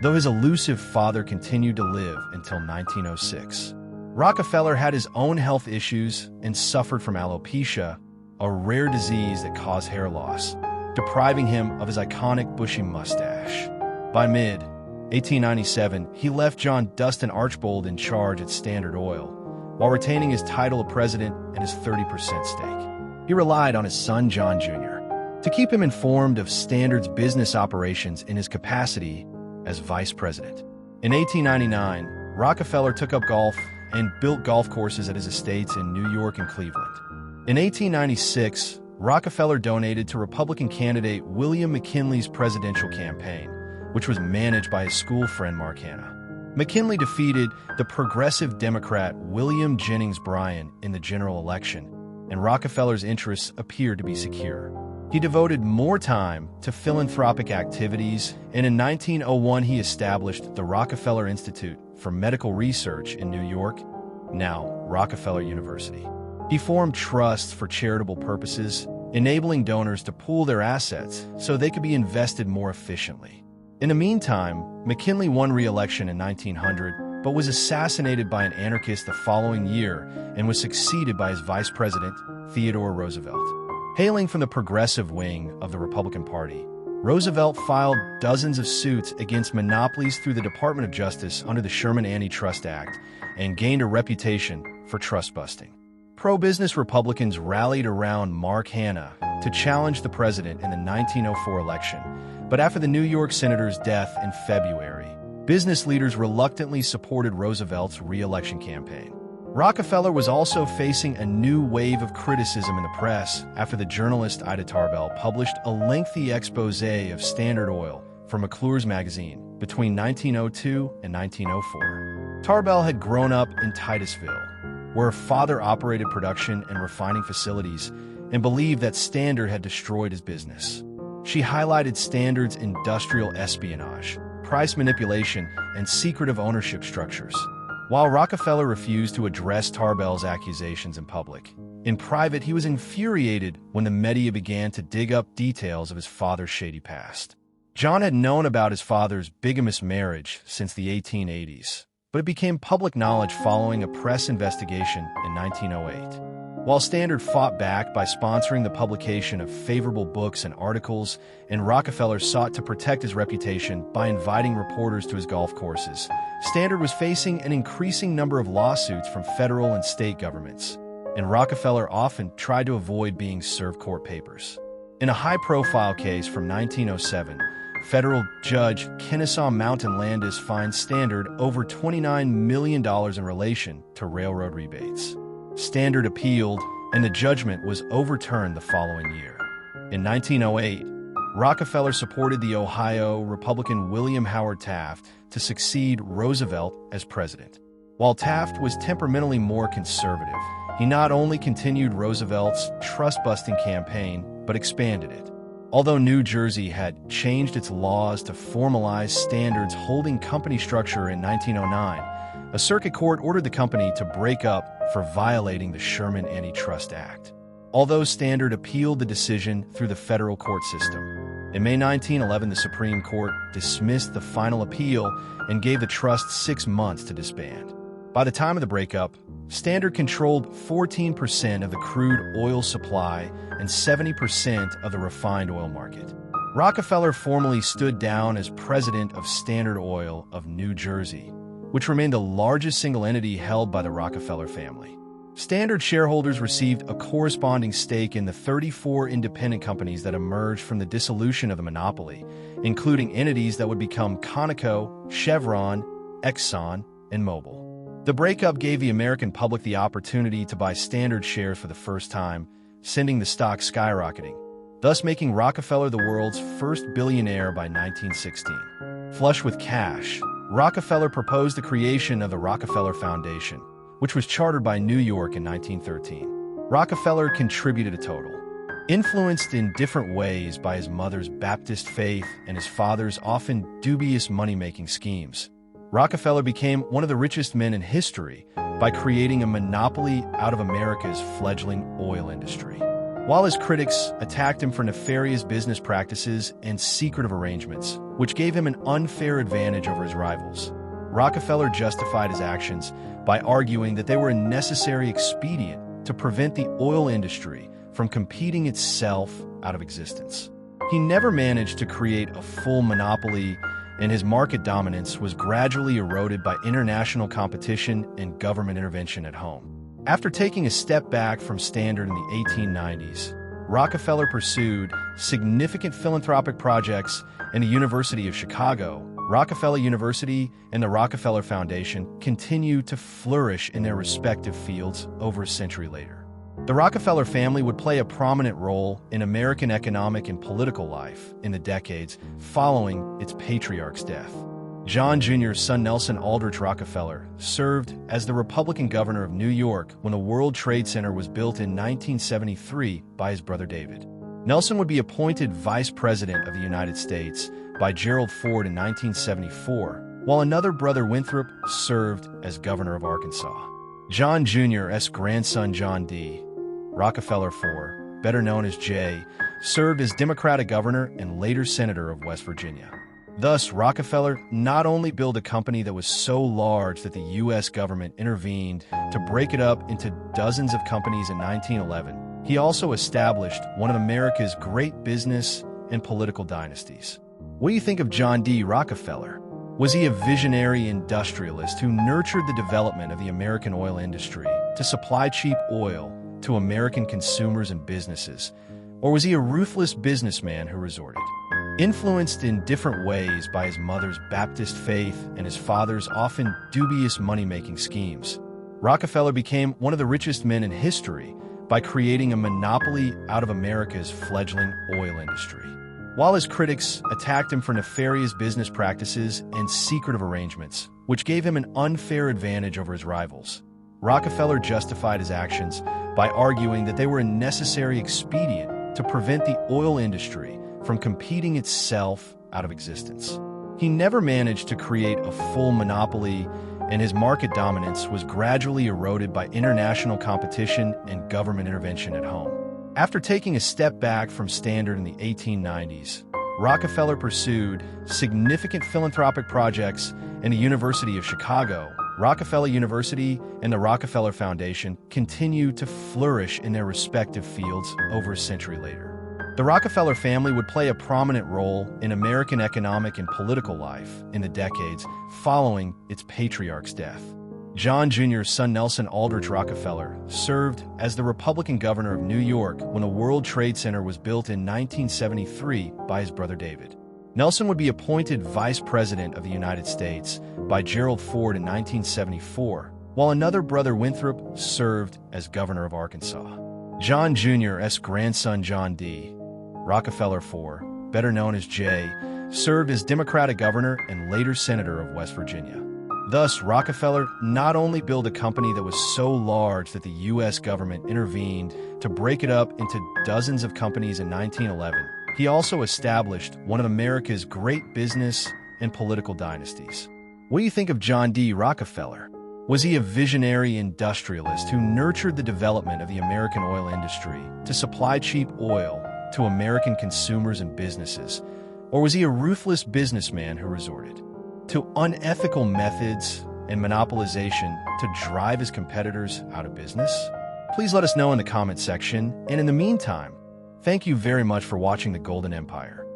though his elusive father continued to live until 1906. Rockefeller had his own health issues and suffered from alopecia, a rare disease that caused hair loss, depriving him of his iconic bushy mustache. By mid-1897, he left John Dustin Archbold in charge at Standard Oil, while retaining his title of president and his 30% stake. He relied on his son John Jr. to keep him informed of Standard's business operations in his capacity as vice president. In 1899, Rockefeller took up golf and built golf courses at his estates in New York and Cleveland. In 1896, Rockefeller donated to Republican candidate William McKinley's presidential campaign, which was managed by his school friend Mark Hanna. McKinley defeated the progressive Democrat William Jennings Bryan in the general election, and Rockefeller's interests appeared to be secure. He devoted more time to philanthropic activities, and in 1901 he established the Rockefeller Institute for Medical Research in New York, now Rockefeller University. He formed trusts for charitable purposes, enabling donors to pool their assets so they could be invested more efficiently. In the meantime, McKinley won re-election in 1900, but was assassinated by an anarchist the following year and was succeeded by his vice president, Theodore Roosevelt. Hailing from the progressive wing of the Republican Party, Roosevelt filed dozens of suits against monopolies through the Department of Justice under the Sherman Antitrust Act and gained a reputation for trust busting. Pro-business Republicans rallied around Mark Hanna to challenge the president in the 1904 election, but after the New York senator's death in February, business leaders reluctantly supported Roosevelt's re-election campaign. Rockefeller was also facing a new wave of criticism in the press after the journalist Ida Tarbell published a lengthy expose of Standard Oil for McClure's magazine between 1902 and 1904. Tarbell had grown up in Titusville, where her father operated production and refining facilities, and believed that Standard had destroyed his business. She highlighted Standard's industrial espionage, price manipulation, and secretive ownership structures. While Rockefeller refused to address Tarbell's accusations in public, in private he was infuriated when the media began to dig up details of his father's shady past. John had known about his father's bigamous marriage since the 1880s, but it became public knowledge following a press investigation in 1908. While Standard fought back by sponsoring the publication of favorable books and articles, and Rockefeller sought to protect his reputation by inviting reporters to his golf courses, Standard was facing an increasing number of lawsuits from federal and state governments, and Rockefeller often tried to avoid being served court papers. In a high-profile case from 1907, federal judge Kennesaw Mountain Landis fined Standard over $29 million in relation to railroad rebates. Standard appealed, and the judgment was overturned the following year. In 1908, Rockefeller supported the Ohio Republican William Howard Taft to succeed Roosevelt as president. While Taft was temperamentally more conservative, he not only continued Roosevelt's trust-busting campaign, but expanded it. Although New Jersey had changed its laws to formalize Standard's holding company structure in 1909, a circuit court ordered the company to break up for violating the Sherman Antitrust Act. Although Standard appealed the decision through the federal court system, in May 1911 the Supreme Court dismissed the final appeal and gave the trust 6 months to disband. By the time of the breakup, Standard controlled 14% of the crude oil supply and 70% of the refined oil market. Rockefeller formally stood down as president of Standard Oil of New Jersey, which remained the largest single entity held by the Rockefeller family. Standard shareholders received a corresponding stake in the 34 independent companies that emerged from the dissolution of the monopoly, including entities that would become Conoco, Chevron, Exxon, and Mobil. The breakup gave the American public the opportunity to buy Standard shares for the first time, sending the stock skyrocketing, thus making Rockefeller the world's first billionaire by 1916. Flush with cash, Rockefeller proposed the creation of the Rockefeller Foundation, which was chartered by New York in 1913. Rockefeller contributed a total. Influenced in different ways by his mother's Baptist faith and his father's often dubious money-making schemes, Rockefeller became one of the richest men in history by creating a monopoly out of America's fledgling oil industry. While his critics attacked him for nefarious business practices and secretive arrangements, which gave him an unfair advantage over his rivals, Rockefeller justified his actions by arguing that they were a necessary expedient to prevent the oil industry from competing itself out of existence. He never managed to create a full monopoly, and his market dominance was gradually eroded by international competition and government intervention at home. After taking a step back from Standard in the 1890s, Rockefeller pursued significant philanthropic projects in the University of Chicago. Rockefeller University and the Rockefeller Foundation continue to flourish in their respective fields over a century later. The Rockefeller family would play a prominent role in American economic and political life in the decades following its patriarch's death. John Jr.'s son Nelson Aldrich Rockefeller served as the Republican governor of New York when the World Trade Center was built in 1973 by his brother David. Nelson would be appointed Vice President of the United States by Gerald Ford in 1974, while another brother Winthrop served as governor of Arkansas. John Jr.'s grandson John D. Rockefeller IV, better known as Jay, served as Democratic governor and later senator of West Virginia. Thus, Rockefeller not only built a company that was so large that the U.S. government intervened to break it up into dozens of companies in 1911, he also established one of America's great business and political dynasties. What do you think of John D. Rockefeller? Was he a visionary industrialist who nurtured the development of the American oil industry to supply cheap oil to American consumers and businesses? Or was he a ruthless businessman who resorted, influenced in different ways by his mother's Baptist faith and his father's often dubious money-making schemes, Rockefeller became one of the richest men in history by creating a monopoly out of America's fledgling oil industry. While his critics attacked him for nefarious business practices and secretive arrangements, which gave him an unfair advantage over his rivals, Rockefeller justified his actions by arguing that they were a necessary expedient to prevent the oil industry from competing itself out of existence. He never managed to create a full monopoly, and his market dominance was gradually eroded by international competition and government intervention at home. After taking a step back from Standard in the 1890s, Rockefeller pursued significant philanthropic projects in the University of Chicago. Rockefeller University and the Rockefeller Foundation continue to flourish in their respective fields over a century later. The Rockefeller family would play a prominent role in American economic and political life in the decades following its patriarch's death. John Jr.'s son Nelson Aldrich Rockefeller served as the Republican governor of New York when the World Trade Center was built in 1973 by his brother David. Nelson would be appointed Vice President of the United States by Gerald Ford in 1974, while another brother Winthrop served as governor of Arkansas. John Jr.'s grandson John D. Rockefeller IV, better known as Jay, served as Democratic governor and later senator of West Virginia. Thus, Rockefeller not only built a company that was so large that the U.S. government intervened to break it up into dozens of companies in 1911, he also established one of America's great business and political dynasties. What do you think of John D. Rockefeller? Was he a visionary industrialist who nurtured the development of the American oil industry to supply cheap oil to American consumers and businesses? Or was he a ruthless businessman who resorted to unethical methods and monopolization to drive his competitors out of business? Please let us know in the comment section. And in the meantime, thank you very much for watching The Golden Empire.